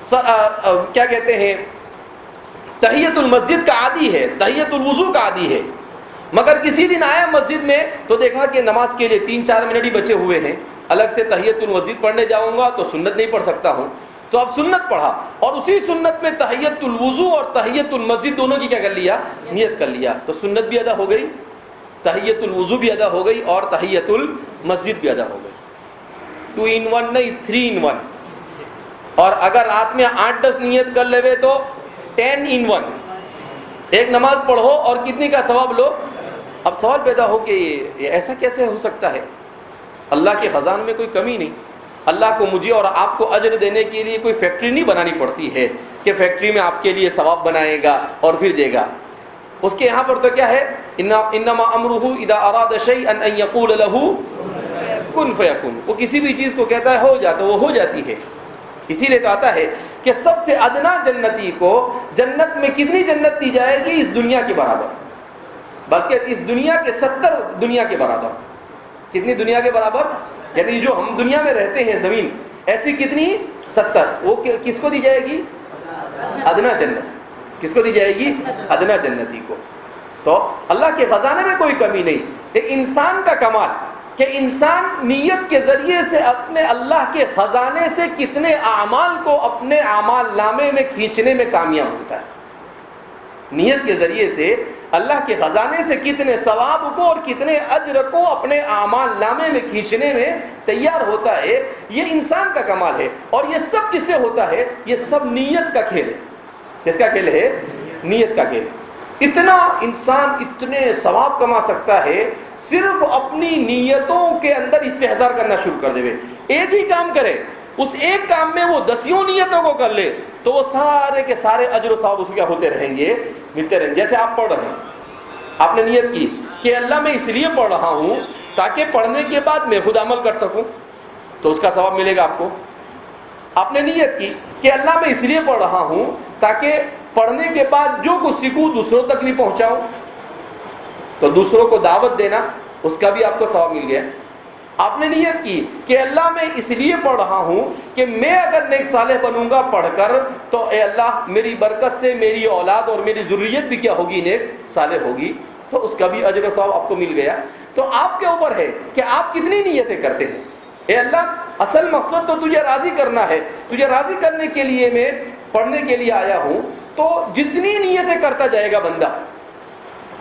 کیا کہتے ہیں، تحیت المسجد کا عادی ہے، تحیت الوضو کا عادی ہے، مگر کسی دن آیا مسجد میں تو دیکھا کہ نماز کے لیے 3-4 منٹ ہی بچے ہوئے ہیں، الگ سے تحیت المسجد پڑھنے جاؤں گا تو سنت نہیں پڑھ سکتا ہوں، تو اب سنت پڑھا اور اسی سنت میں تحیت الوضو اور تحیت المسجد دونوں کی کیا کر لیا، نیت کر لیا، تو سنت بھی ادا ہو گئی، تحیت الوضو بھی ادا ہو گئی اور تحیت المسجد بھی ادا ہو گئی. 2 in 1 نہیں، 3 in 1. اور اگر رات میں 8-10 نیت کر لے تو 10 in 1. ایک نماز پڑھو اور کتنی کا ثواب لو. اب سوال پیدا ہو کہ یہ ایسا کیسے ہو سکتا ہے؟ اللہ کے خزان میں کوئی کمی نہیں. اللہ کو مجھے اور آپ کو اجر دینے کے لیے کوئی فیکٹری نہیں بنانی پڑتی ہے کہ فیکٹری میں آپ کے لیے ثواب بنائے گا اور پھر دے گا. اس کے یہاں پر تو کیا ہے، انما امرہ اذا اراد شیئا ان یقول له کن فیکن. وہ کسی بھی چیز کو کہتا ہے ہو جاتا، وہ ہو جاتی ہے. اسی لیے تو آتا ہے کہ سب سے ادنا جنتی کو جنت میں کتنی جنت دی جائے گی، اس دنیا کے برابر، بلکہ اس دنیا کے 70 دنیا کے برابر. کتنی دنیا کے برابر؟ یعنی جو ہم دنیا میں رہتے ہیں زمین، ایسی کتنی 70. وہ کس کو دی جائے گی؟ ادنا جنت. کس کو دی جائے گی؟ ادنا جنتی کو. تو اللہ کے خزانے میں کوئی کمی نہیں. ایک انسان کا کمال کہ انسان نیت کے ذریعے سے اپنے اللہ کے خزانے سے کتنے اعمال کو اپنے اعمال نامے میں کھینچنے میں کامیاب ہوتا ہے. نیت کے ذریعے سے اللہ کے خزانے سے کتنے ثواب کو اور کتنے اجر کو اپنے اعمال نامے میں کھینچنے میں تیار ہوتا ہے. یہ انسان کا کمال ہے. اور یہ سب کس سے ہوتا ہے؟ یہ سب نیت کا کھیل ہے. کس کا کھیل ہے؟ نیت کا کھیل ہے. اتنا انسان اتنے ثواب کما سکتا ہے صرف اپنی نیتوں کے اندر استحضار کرنا شروع کر دے. ایک ہی کام کرے, اس ایک کام میں وہ 10 نیتوں کو کر لے تو وہ سارے کے سارے اجر و ثواب اس کے ہوتے رہیں گے, ملتے رہیں گے. جیسے آپ پڑھ رہے ہیں, آپ نے نیت کی کہ اللہ میں اس لیے پڑھ رہا ہوں تاکہ پڑھنے کے بعد میں خود عمل کر سکوں, تو اس کا ثواب ملے گا آپ کو. آپ نے نیت کی کہ اللہ میں اس لیے پڑھ رہا ہوں تاکہ پڑھنے کے بعد جو کچھ سیکھوں دوسروں تک بھی پہنچاؤں, تو دوسروں کو دعوت دینا, اس کا بھی آپ کو ثواب مل گیا. آپ نے نیت کی کہ اللہ میں اس لیے پڑھ رہا ہوں کہ میں اگر نیک صالح بنوں گا پڑھ کر تو اے اللہ میری برکت سے میری اولاد اور میری ذریت بھی کیا ہوگی, نیک صالح ہوگی, تو اس کا بھی اجر و ثواب آپ کو مل گیا. تو آپ کے اوپر ہے کہ آپ کتنی نیتیں کرتے ہیں. اے اللہ اصل مقصد تو تجھے راضی کرنا ہے, تجھے راضی کرنے کے لیے میں پڑھنے کے لیے آیا ہوں, تو جتنی نیتیں کرتا جائے گا بندہ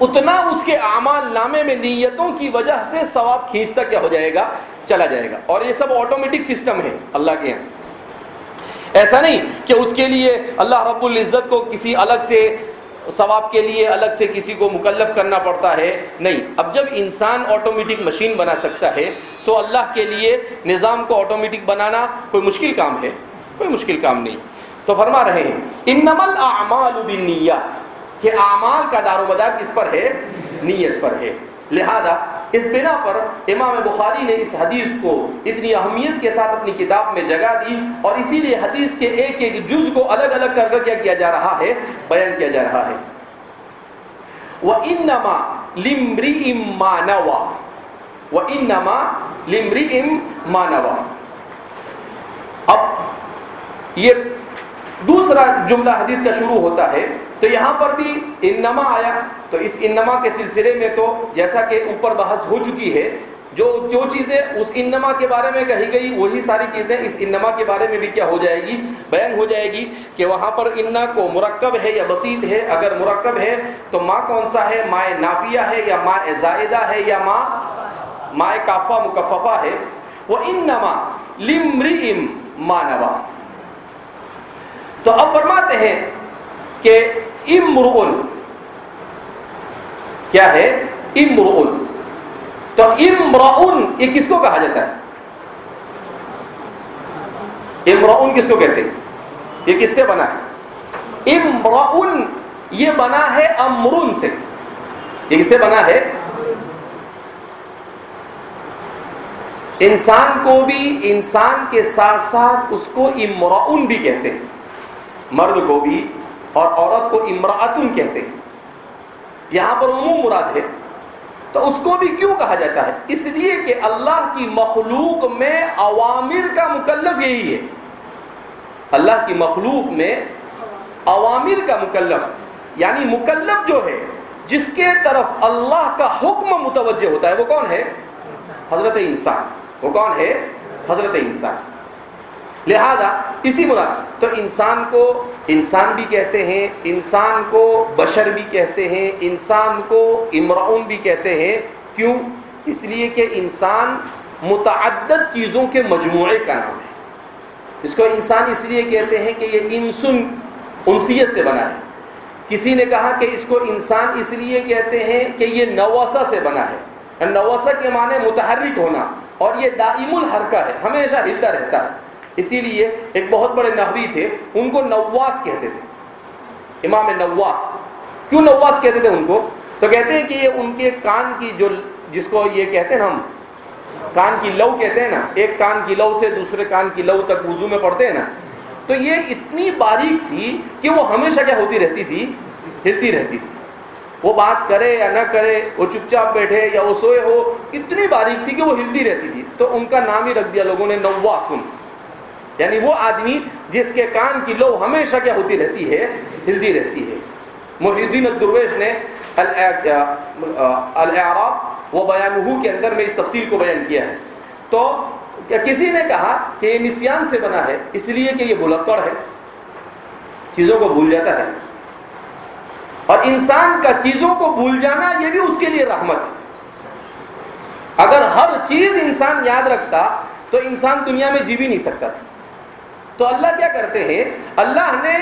اتنا اس کے اعمال نامے میں نیتوں کی وجہ سے ثواب کھینچتا کیا ہو جائے گا, چلا جائے گا. اور یہ سب آٹومیٹک سسٹم ہے اللہ کے یہاں. ایسا نہیں کہ اس کے لیے اللہ رب العزت کو کسی الگ سے ثواب کے لیے الگ سے کسی کو مکلف کرنا پڑتا ہے, نہیں. اب جب انسان آٹومیٹک مشین بنا سکتا ہے تو اللہ کے لیے نظام کو آٹومیٹک بنانا کوئی مشکل کام ہے, کوئی مشکل کام نہیں. تو فرما رہے ہیں انما الاعمال بالنیات, کہ اعمال کا دار و مدار کس پر ہے, نیت پر ہے. لہذا اس بنا پر امام بخاری نے اس حدیث کو اتنی اہمیت کے ساتھ اپنی کتاب میں جگہ دی, اور اسی لیے حدیث کے ایک ایک جز کو الگ الگ کر کر کیا جا رہا ہے, بیان کیا جا رہا ہے. وَإِنَّمَا لِامْرِئٍ مَّا نَوَىٰ, وَإِنَّمَا لِامْرِئٍ مَّا نَوَىٰ. اب یہ دوسرا جملہ حدیث کا شروع ہوتا ہے تو یہاں پر بھی انما آیا, تو اس انما کے سلسلے میں تو جیسا کہ اوپر بحث ہو چکی ہے, جو چیزیں اس انما کے بارے میں کہی گئی وہی ساری چیزیں اس انما کے بارے میں بھی کیا ہو جائے گی, بیان ہو جائے گی. کہ وہاں پر انا کو مرکب ہے یا بسیط ہے, اگر مرکب ہے تو ما کون سا ہے, ما نافیہ ہے یا ما زائدہ ہے یا ما کافہ مکففہ ہے. وَإِنَّمَا لِامْرِئٍ مَّا نَوَىٰ. تو اب فرماتے ہیں کہ امرؤن کیا ہے, امرؤن. تو امرؤن یہ کس کو کہا جاتا ہے, امرؤن کس کو کہتے ہیں, یہ کس سے بنا ہے؟ امرؤن یہ بنا ہے امرن سے. یہ کس سے بنا ہے؟ انسان کو بھی انسان کے ساتھ ساتھ اس کو امرؤن بھی کہتے ہیں, مرد کو بھی, اور عورت کو امرأتن کہتے ہیں. یہاں پر عموم مراد ہے. تو اس کو بھی کیوں کہا جاتا ہے؟ اس لیے کہ اللہ کی مخلوق میں اوامر کا مکلف یہی ہے. اللہ کی مخلوق میں اوامر کا مکلف, یعنی مکلف جو ہے جس کے طرف اللہ کا حکم متوجہ ہوتا ہے, وہ کون ہے؟ حضرت انسان. وہ کون ہے؟ حضرت انسان. لہذا اسی مراد تو انسان کو انسان بھی کہتے ہیں, انسان کو بشر بھی کہتے ہیں, انسان کو امرؤن بھی کہتے ہیں. کیوں؟ اس لیے کہ انسان متعدد چیزوں کے مجموعے کا نام ہے. اس کو انسان اس لیے کہتے ہیں کہ یہ انسیت سے بنا ہے. کسی نے کہا کہ اس کو انسان اس لیے کہتے ہیں کہ یہ نواسہ سے بنا ہے. نواسہ کے معنی متحرک ہونا, اور یہ دائم الحرکہ ہے, ہمیشہ ہلتا رہتا ہے. اسی لیے ایک بہت بڑے نحوی تھے, ان کو نواس کہتے تھے, امام نواس. کیوں نواس کہتے تھے ان کو؟ تو کہتے ہیں کہ یہ ان کے کان کی جو, جس کو یہ کہتے ہیں ہم کان کی لو کہتے ہیں نا, ایک کان کی لو سے دوسرے کان کی لو تک وضو میں پڑھتے ہیں نا, تو یہ اتنی باریک تھی کہ وہ ہمیشہ کیا ہوتی رہتی تھی, ہلتی رہتی تھی. وہ بات کرے یا نہ کرے, وہ چپ چاپ بیٹھے یا وہ سوئے ہو, اتنی باریک تھی کہ وہ ہلتی رہتی تھی. تو ان کا نام ہی رکھ دیا لوگوں نے نواسن, یعنی وہ آدمی جس کے کان کی لو ہمیشہ کیا ہوتی رہتی ہے, ہلتی رہتی ہے. محی الدین الدرویش نے الاعراب و بیانہ کے اندر میں اس تفصیل کو بیان کیا ہے. تو کسی نے کہا کہ یہ نسیان سے بنا ہے, اس لیے کہ یہ بھلکڑ ہے, چیزوں کو بھول جاتا ہے. اور انسان کا چیزوں کو بھول جانا یہ بھی اس کے لیے رحمت ہے. اگر ہر چیز انسان یاد رکھتا تو انسان دنیا میں جی بھی نہیں سکتا. تو اللہ کیا کرتے ہیں، اللہ نے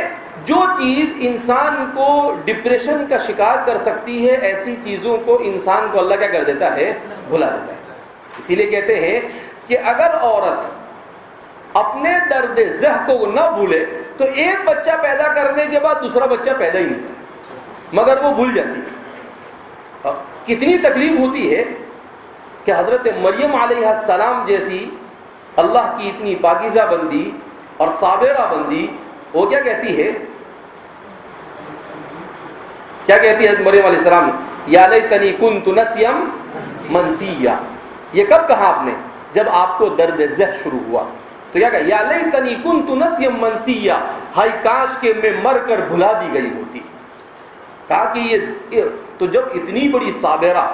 جو چیز انسان کو ڈپریشن کا شکار کر سکتی ہے ایسی چیزوں کو انسان کو اللہ کیا کر دیتا ہے، بھلا دیتا ہے۔ اسی لیے کہتے ہیں کہ اگر عورت اپنے درد زہ کو نہ بھولے تو ایک بچہ پیدا کرنے کے بعد دوسرا بچہ پیدا ہی نہیں، مگر وہ بھول جاتی ہے۔ کتنی تکلیف ہوتی ہے کہ حضرت مریم علیہ السلام جیسی اللہ کی اتنی پاکیزہ بندی اور صابرہ بندی، وہ کیا کہتی ہے، کیا کہتی ہے مریم علیہ السلام، یا لیتنی کنت نسیا منسیا۔ یہ کب کہا آپ نے؟ جب آپ کو درد زہ شروع ہوا تو کیا کہا، یا لیتنی کنت نسیا منسیا، ہائی کاش کہ میں مر کر بھلا دی گئی ہوتی۔ کہا کہ یہ تو جب اتنی بڑی صابرہ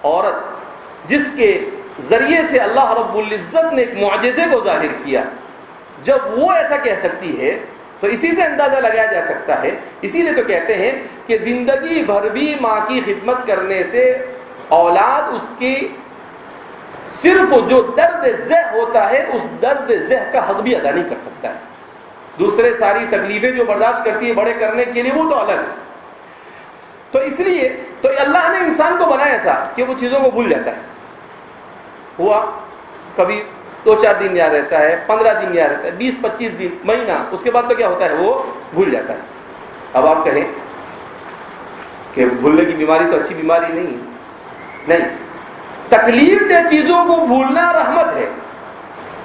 عورت جس کے ذریعے سے اللہ رب العزت نے ایک معجزے کو ظاہر کیا، جب وہ ایسا کہہ سکتی ہے تو اسی سے اندازہ لگایا جا سکتا ہے۔ اسی لیے تو کہتے ہیں کہ زندگی بھر بھی ماں کی خدمت کرنے سے اولاد اس کی صرف جو درد زہ ہوتا ہے اس درد زہ کا حق بھی ادا نہیں کر سکتا ہے۔ دوسرے ساری تکلیفیں جو برداشت کرتی ہے بڑے کرنے کے لیے وہ تو الگ ہے۔ تو اس لیے تو اللہ نے انسان کو بنایا ایسا کہ وہ چیزوں کو بھول جاتا ہے۔ ہوا کبھی 2-4 دن یاد رہتا ہے، 15 دن یاد رہتا ہے، 20-25 دن، مہینہ، اس کے بعد تو کیا ہوتا ہے، وہ بھول جاتا ہے۔ اب آپ کہیں کہ بھولنے کی بیماری تو اچھی بیماری نہیں، تکلیف دہ چیزوں کو بھولنا رحمت ہے،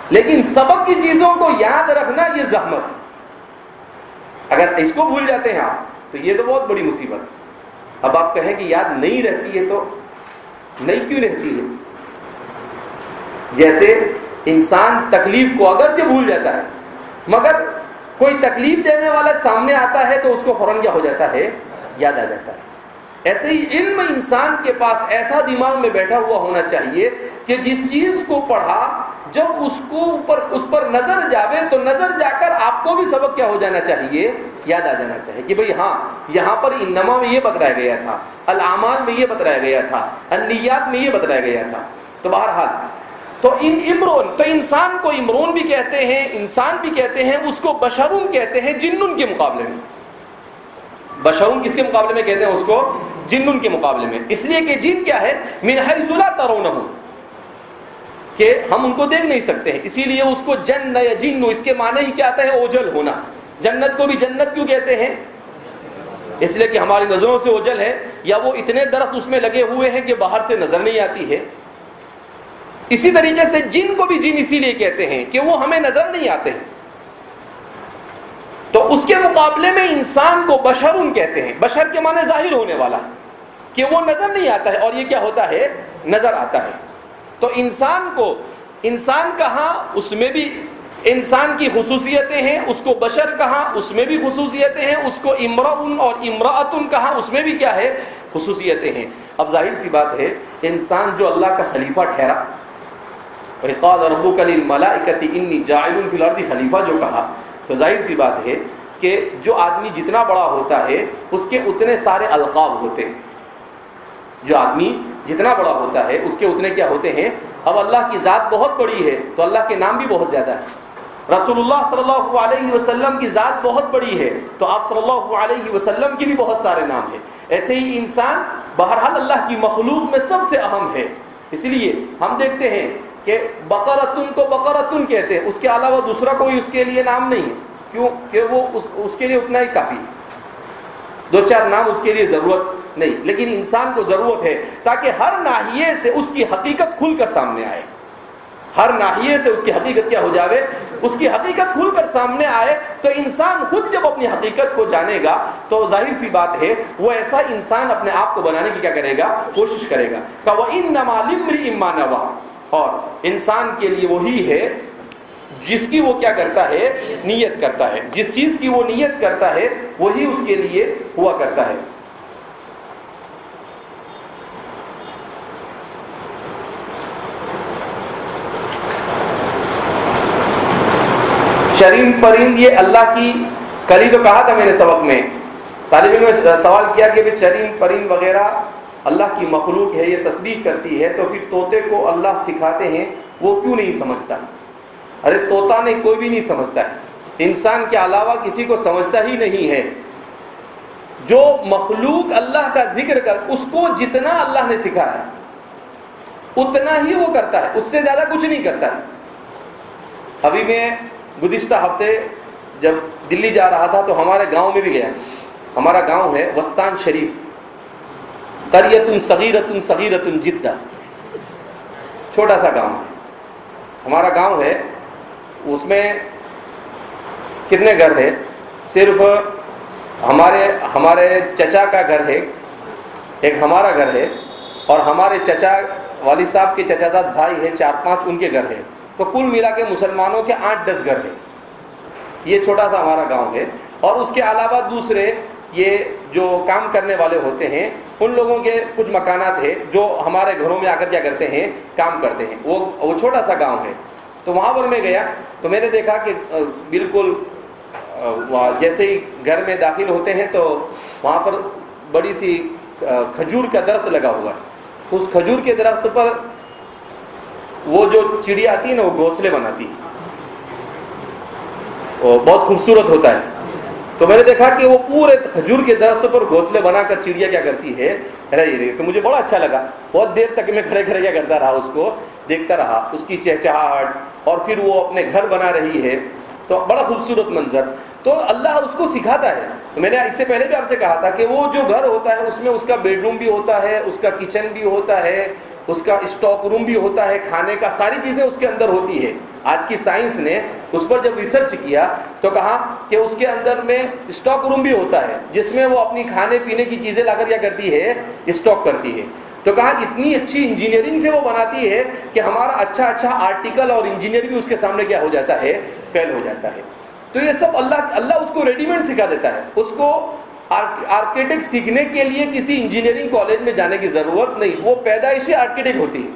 لیکن سبق کی چیزوں کو یاد رکھنا یہ زحمت ہے۔ اگر اس کو بھول جاتے ہیں آپ تو یہ تو بہت بڑی مصیبت ہے۔ اب آپ کہیں کہ یاد نہیں رہتی ہے تو نہیں کیوں رہتی ہے؟ جیسے انسان تکلیف کو اگرچہ بھول جاتا ہے مگر کوئی تکلیف دینے والا سامنے آتا ہے تو اس کو فوراً کیا ہو جاتا ہے، یاد آ جاتا ہے۔ ایسے ہی علم انسان کے پاس ایسا دماغ میں بیٹھا ہوا ہونا چاہیے کہ جس چیز کو پڑھا جب اس پر نظر جاوے تو نظر جا کر آپ کو بھی سبق کیا ہو جانا چاہیے، یاد آ جانا چاہیے کہ بھئی ہاں یہاں پر انما میں یہ بتلایا گیا تھا، الاعمال میں یہ بتلایا گیا تھا، النیات میں یہ بتلایا گیا تھا۔ تو بہرحال تو امرون، تو انسان کو امرون بھی کہتے ہیں، انسان بھی کہتے ہیں، اس کو بشرون کہتے ہیں جنن کے مقابلے میں۔ بشرون کس کے مقابلے میں کہتے ہیں اس کو؟ جنن کے مقابلے میں، اس لیے کہ جن کیا ہے، من حیث لا ترونہ، کہ ہم ان کو دیکھ نہیں سکتے ہیں، اسی لیے اس کو جن یا جن، اس کے معنی ہی کیا آتا ہے، اوجل ہونا۔ جنت کو بھی جنت کیوں کہتے ہیں؟ اس لیے کہ ہماری نظروں سے اوجل ہے، یا وہ اتنے درخت اس میں لگے ہوئے ہیں کہ باہر سے نظر نہیں آتی ہے۔ اسی طریقے سے جن کو بھی جن اسی لیے کہتے ہیں کہ وہ ہمیں نظر نہیں آتے ہیں۔ تو اس کے مقابلے میں انسان کو بشرون کہتے ہیں، بشر کے معنی ظاہر ہونے والا، کہ وہ نظر نہیں آتا ہے اور یہ کیا ہوتا ہے، نظر آتا ہے۔ تو انسان کو، انسان کہاں، اس میں بھی انسان کی خصوصیتیں ہیں، اس کو بشر کہاں، اس میں بھی خصوصیتیں ہیں، اس کو امرؤن اور امرأتن کہاں، اس میں بھی کیا ہے، خصوصیتیں ہیں۔ اب ظاہر سی بات ہے انسان جو اللہ کا خلیفہ ٹھہرا، وَقَالَ رَبُّكَ لِلْمَلَائِكَةِ إِنِّي جَاعِلٌ فِي الْأَرْضِ خلیفہ جو کہا، تو ظاہر سی بات ہے کہ جو آدمی جتنا بڑا ہوتا ہے اس کے اتنے سارے القاب ہوتے ہیں۔ جو آدمی جتنا بڑا ہوتا ہے اس کے اتنے کیا ہوتے ہیں۔ اب اللہ کی ذات بہت بڑی ہے تو اللہ کے نام بھی بہت زیادہ ہے۔ رسول اللہ صلی اللہ علیہ وسلم کی ذات بہت بڑی ہے تو آپ صلی اللہ علیہ وسلم کی بھی بہت سارے نام ہیں۔ ایسے ہی انسان بہرحال اللہ کی مخلوق میں سب سے اہم ہے۔ اس لیے ہم دیکھتے ہیں کہ بقرتن کو بقرتن کہتے ہیں، اس کے علاوہ دوسرا کوئی اس کے لیے نام نہیں ہے، کیوں کہ وہ اس کے لیے اتنا ہی کافی ہے، 2-4 نام اس کے لیے ضرورت نہیں۔ لیکن انسان کو ضرورت ہے تاکہ ہر ناحیے سے اس کی حقیقت کھل کر سامنے آئے، ہر ناحیے سے اس کی حقیقت کیا ہو جاوے، اس کی حقیقت کھل کر سامنے آئے۔ تو انسان خود جب اپنی حقیقت کو جانے گا تو ظاہر سی بات ہے وہ ایسا انسان اپنے آپ کو بنانے کی کیا کرے گا، کوشش کرے گا۔ وَإِنَّمَا لِامْرِئٍ مَّا نَوَىٰ، اور انسان کے لیے وہی ہے جس کی وہ کیا کرتا ہے، نیت کرتا ہے، جس چیز کی وہ نیت کرتا ہے وہی اس کے لیے ہوا کرتا ہے۔ چرند پرند یہ اللہ کی، کل ہی تو کہا تھا میں نے سبق میں، طالب علم نے سوال کیا کہ چرند پرند وغیرہ اللہ کی مخلوق ہے، یہ تسبیح کرتی ہے، تو پھر طوطے کو اللہ سکھاتے ہیں وہ کیوں نہیں سمجھتا؟ ارے طوطا نہیں، کوئی بھی نہیں سمجھتا ہے، انسان کے علاوہ کسی کو سمجھتا ہی نہیں ہے. جو مخلوق اللہ کا ذکر کر اس کو جتنا اللہ نے سکھایا اتنا ہی وہ کرتا ہے, اس سے زیادہ کچھ نہیں کرتا ہے. ابھی میں گزشتہ ہفتے جب دلی جا رہا تھا تو ہمارے گاؤں میں بھی گیا. ہمارا گاؤں ہے وستان شریف, قریۃ صغیرۃ صغیرۃ جدہ, چھوٹا سا گاؤں ہے. ہمارا گاؤں ہے, اس میں کتنے گھر ہے؟ صرف ہمارے چچا کا گھر ہے, ایک ہمارا گھر ہے, اور ہمارے چچا والد صاحب کے چچا زاد بھائی ہے 4-5 ان کے گھر ہے. تو کل ملا کے مسلمانوں کے 8-10 گھر ہے. یہ چھوٹا سا ہمارا گاؤں ہے. اور اس کے علاوہ دوسرے یہ جو کام کرنے والے ہوتے ہیں ان لوگوں کے کچھ مکانات ہیں جو ہمارے گھروں میں آ کر کیا کرتے ہیں, کام کرتے ہیں. وہ چھوٹا سا گاؤں ہے. تو وہاں پر میں گیا تو میں نے دیکھا کہ بالکل جیسے ہی گھر میں داخل ہوتے ہیں تو وہاں پر بڑی سی کھجور کا درخت لگا ہوا ہے. اس کھجور کے درخت پر وہ جو چڑیا آتی ہے نا وہ گھونسلے بناتی ہے, وہ بہت خوبصورت ہوتا ہے. تو میں نے دیکھا کہ وہ پورے کھجور کے درخت پر گھونسلے بنا کر چڑیا کیا کرتی ہے, رہی. تو مجھے بڑا اچھا لگا. بہت دیر تک میں کھڑے کھڑے کیا کرتا رہا, اس کو دیکھتا رہا, اس کی چہچہاہٹ, اور پھر وہ اپنے گھر بنا رہی ہے. تو بڑا خوبصورت منظر. تو اللہ اس کو سکھاتا ہے. تو میں نے اس سے پہلے بھی آپ سے کہا تھا کہ وہ جو گھر ہوتا ہے اس میں اس کا بیڈ روم بھی ہوتا ہے, اس کا کچن بھی ہوتا ہے, اس کا اسٹاک روم بھی ہوتا ہے, کھانے کا ساری چیزیں اس کے اندر ہوتی ہے. آج کی سائنس نے اس پر جب ریسرچ کیا تو کہا کہ اس کے اندر میں اسٹاک روم بھی ہوتا ہے جس میں وہ اپنی کھانے پینے کی چیزیں لا کر کیا کرتی ہے, اسٹاک کرتی ہے. تو کہا اتنی اچھی انجینئرنگ سے وہ بناتی ہے کہ ہمارا اچھا آرٹیکل اور انجینئر بھی اس کے سامنے کیا ہو جاتا ہے, فیل ہو جاتا ہے. تو یہ سب اللہ اس کو ریڈی میڈ سکھا دیتا ہے. اس کو آرکیٹیکٹ سیکھنے کے لیے کسی انجینئرنگ کالج میں جانے کی ضرورت نہیں, وہ پیدائشی آرکیٹیکٹ ہوتی ہے.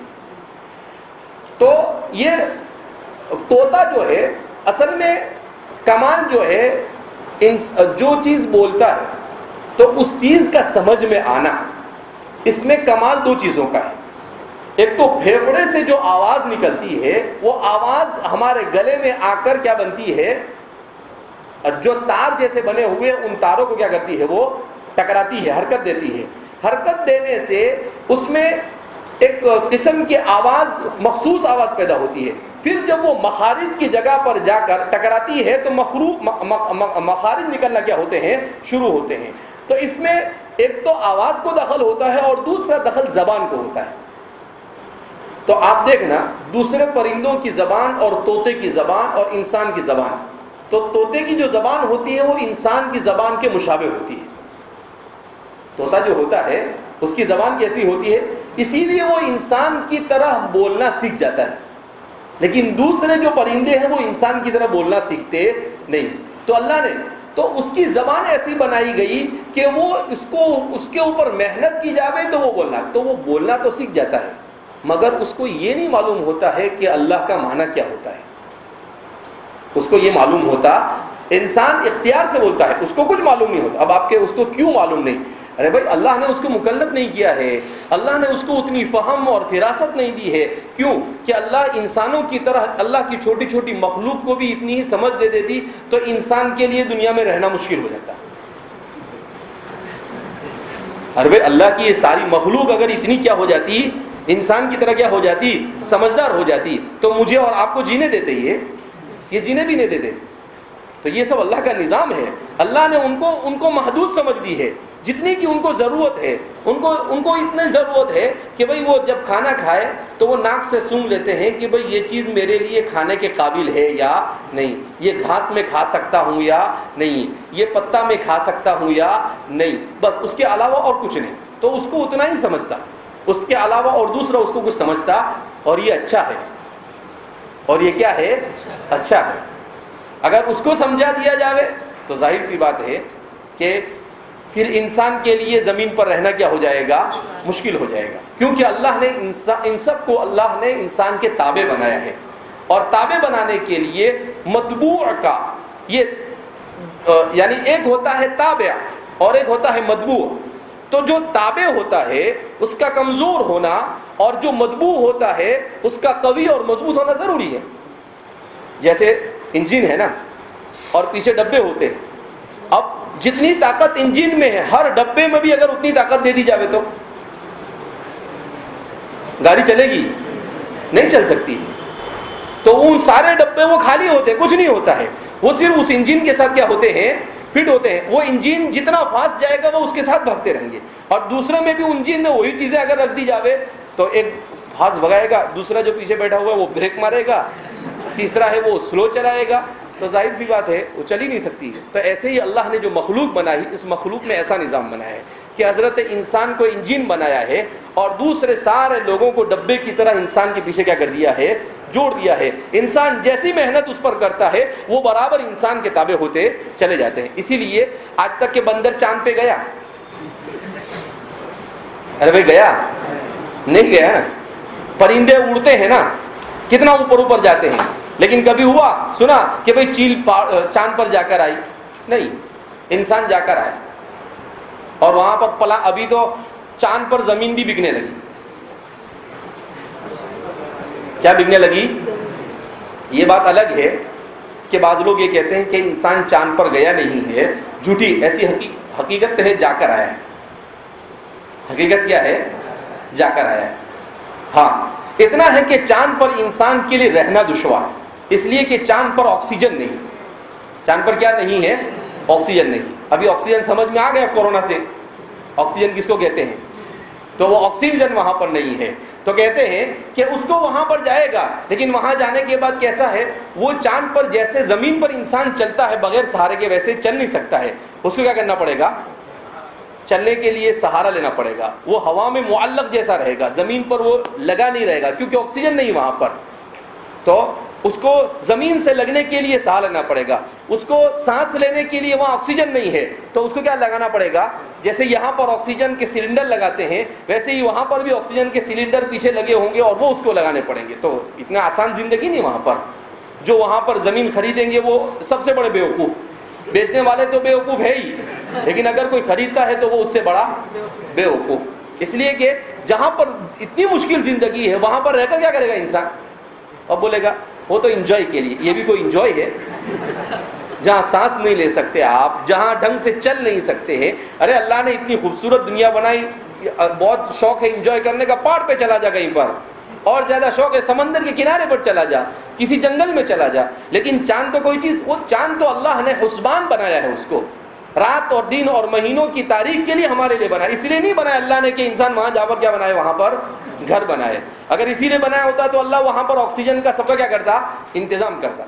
تو یہ طوطا جو ہے اصل میں کمال جو ہے جو چیز بولتا ہے تو اس چیز کا سمجھ میں آنا, اس میں کمال 2 چیزوں کا ہے. ایک تو پھیپھڑے سے جو آواز نکلتی ہے وہ آواز ہمارے گلے میں آ کر کیا بنتی ہے, جو تار جیسے بنے ہوئے ان تاروں کو کیا کرتی ہے, وہ ٹکراتی ہے, حرکت دیتی ہے. حرکت دینے سے اس میں ایک قسم کی آواز, مخصوص آواز پیدا ہوتی ہے. پھر جب وہ مخارج کی جگہ پر جا کر ٹکراتی ہے تو مخارج نکلنا کیا ہوتے ہیں, شروع ہوتے ہیں. تو اس میں ایک تو آواز کو دخل ہوتا ہے اور دوسرا دخل زبان کو ہوتا ہے. تو آپ دیکھنا دوسرے پرندوں کی زبان اور طوطے کی زبان اور انسان کی زبان, تو طوطے کی جو زبان ہوتی ہے وہ انسان کی زبان کے مشابہ ہوتی ہے. طوطا جو ہوتا ہے اس کی زبان کیسی ہوتی ہے, اسی لیے وہ انسان کی طرح بولنا سیکھ جاتا ہے. لیکن دوسرے جو پرندے ہیں وہ انسان کی طرح بولنا سیکھتے نہیں. تو اللہ نے تو اس کی زبان ایسی بنائی گئی کہ وہ اس کے اوپر محنت کی جاوے تو وہ بولنا تو سیکھ جاتا ہے, مگر اس کو یہ نہیں معلوم ہوتا ہے کہ اللہ کا معنی کیا ہوتا ہے. اس کو یہ معلوم ہوتا, انسان اختیار سے بولتا ہے, اس کو کچھ معلوم نہیں ہوتا. اب آپ کے اس کو کیوں معلوم نہیں, ارے بھائی اللہ نے اس کو مکلف نہیں کیا ہے, اللہ نے اس کو اتنی فہم اور فراست نہیں دی ہے. کیوں کہ اللہ انسانوں کی طرح اللہ کی چھوٹی چھوٹی مخلوق کو بھی اتنی ہی سمجھ دے دیتی تو انسان کے لیے دنیا میں رہنا مشکل ہو جاتا. ارے بھائی اللہ کی یہ ساری مخلوق اگر اتنی کیا ہو جاتی, انسان کی طرح کیا ہو جاتی, سمجھدار ہو جاتی, تو مجھے اور آپ کو جینے دیتے, یہ جینے بھی نہیں دیتے. تو یہ سب اللہ کا نظام ہے. اللہ نے ان کو محدود سمجھ دی ہے, جتنی کی ان کو ضرورت ہے. ان کو اتنی ضرورت ہے کہ بھئی وہ جب کھانا کھائے تو وہ ناک سے سونگھ لیتے ہیں کہ بھئی یہ چیز میرے لیے کھانے کے قابل ہے یا نہیں, یہ گھاس میں کھا سکتا ہوں یا نہیں, یہ پتا میں کھا سکتا ہوں یا نہیں, بس اس کے علاوہ اور کچھ نہیں. تو اس کو اتنا ہی سمجھتا, اس کے علاوہ اور دوسرا اس کو کچھ سمجھتا, اور یہ اچھا ہے, اور یہ کیا ہے, اچھا ہے. اگر اس کو سمجھا دیا جاوے تو ظاہر سی بات ہے کہ پھر انسان کے لیے زمین پر رہنا کیا ہو جائے گا, مشکل ہو جائے گا. کیونکہ اللہ نے ان سب کو اللہ نے انسان کے تابع بنایا ہے, اور تابع بنانے کے لیے متبوع کا یہ یعنی ایک ہوتا ہے تابع اور ایک ہوتا ہے متبوع. تو جو تابع ہوتا ہے اس کا کمزور ہونا اور جو متبوع ہوتا ہے اس کا قوی اور مضبوط ہونا ضروری ہے. جیسے انجن ہے نا, اور پیچھے ڈبے ہوتے ہیں. اب جتنی طاقت انجن میں ہے, ہر ڈبے میں بھی اگر اتنی طاقت دے دی جاوے تو گاڑی چلے گی؟ نہیں چل سکتی. تو ان سارے ڈبے وہ خالی ہوتے ہیں, کچھ نہیں ہوتا ہے. وہ صرف اس انجن کے ساتھ کیا ہوتے ہیں, فٹ ہوتے ہیں. وہ انجن جتنا فاسٹ جائے گا وہ اس کے ساتھ بھاگتے رہیں گے. اور دوسرے میں بھی انجن میں وہی چیزیں اگر رکھ دی جاوے تو ایک فاسٹ بھگائے گا, دوسرا جو پیچھے بیٹھا ہوا ہے وہ بریک مارے گا, تیسرا ہے وہ سلو چلائے گا. تو ظاہر سی بات ہے وہ چل ہی نہیں سکتی. تو ایسے ہی اللہ نے جو مخلوق بنائی, اس مخلوق میں ایسا نظام بنایا ہے کہ حضرت انسان کو انجن بنایا ہے اور دوسرے سارے لوگوں کو ڈبے کی طرح انسان کے پیچھے کیا کر دیا ہے, جوڑ دیا ہے. انسان جیسی محنت اس پر کرتا ہے وہ برابر انسان کے تابع ہوتے چلے جاتے ہیں. اسی لیے آج تک کہ بندر چاند پہ گیا؟ ارے بھائی گیا نہیں گیا نا. پرندے اڑتے ہیں نا, کتنا اوپر اوپر جاتے ہیں, لیکن کبھی ہوا سنا کہ بھئی چیل چاند پر جا کر آئی؟ نہیں, انسان جا کر آئے. اور وہاں پر ابھی تو چاند پر زمین بھی بکنے لگی. کیا بکنے لگی؟ یہ بات الگ ہے کہ بعض لوگ یہ کہتے ہیں کہ انسان چاند پر گیا نہیں ہے, جھوٹی. ایسی حقیقت ہے جا کر آیا ہے. حقیقت کیا ہے؟ جا کر آیا ہے. ہاں اتنا ہے کہ چاند پر انسان کے لیے رہنا دشوار, اس لیے کہ چاند پر آکسیجن نہیں. چاند پر کیا نہیں ہے؟ آکسیجن نہیں. ابھی آکسیجن سمجھ میں آ گیا کورونا سے. آکسیجن کس کو کہتے ہیں؟ تو وہ آکسیجن وہاں پر نہیں ہے. تو کہتے ہیں کہ اس کو وہاں پر جائے گا, لیکن وہاں جانے کے بعد کیسا ہے, وہ چاند پر جیسے زمین پر انسان چلتا ہے بغیر سہارے کے ویسے چل نہیں سکتا ہے. اس کو کیا کرنا پڑے گا؟ چلنے کے لیے سہارا لینا پڑے گا. وہ ہوا میں معلق جیسا رہے گا, زمین پر وہ لگا نہیں رہے گا کیونکہ آکسیجن نہیں وہاں پر. تو اس کو زمین سے لگنے کے لیے سہارا لینا پڑے گا. اس کو سانس لینے کے لیے وہاں آکسیجن نہیں ہے تو اس کو کیا لگانا پڑے گا؟ جیسے یہاں پر آکسیجن کے سلنڈر لگاتے ہیں ویسے ہی وہاں پر بھی آکسیجن کے سلنڈر پیچھے لگے ہوں گے اور وہ اس کو لگانے پڑیں گے. تو اتنا آسان زندگی نہیں وہاں پر. جو وہاں پر زمین خریدیں گے وہ سب سے بڑے بیوقوف. بیچنے والے تو بیوقوف ہے ہی, لیکن اگر کوئی خریدتا ہے تو وہ اس سے بڑا بیوقوف. اس لیے کہ جہاں پر اتنی مشکل زندگی ہے وہاں پر رہ کر کیا کرے گا انسان؟ اب بولے گا وہ تو انجوائے کے لیے. یہ بھی کوئی انجوائے ہے؟ جہاں سانس نہیں لے سکتے آپ, جہاں ڈھنگ سے چل نہیں سکتے ہیں. ارے اللہ نے اتنی خوبصورت دنیا بنائی, بہت شوق ہے انجوائے کرنے کا, پہاڑ پہ چلا جا کہیں پر. اور زیادہ شوق ہے سمندر کے کنارے پر چلا جا, کسی جنگل میں چلا جا. لیکن چاند تو کوئی چیز, وہ چاند تو اللہ نے حسبان بنایا ہے, اس کو رات اور دن اور مہینوں کی تاریخ کے لیے ہمارے لیے بنایا. اس لیے نہیں بنایا اللہ نے کہ انسان وہاں جا کر کیا بنائے, وہاں پر گھر بنائے. اگر اسی لیے بنایا ہوتا تو اللہ وہاں پر آکسیجن کا سب کا کیا کرتا, انتظام کرتا.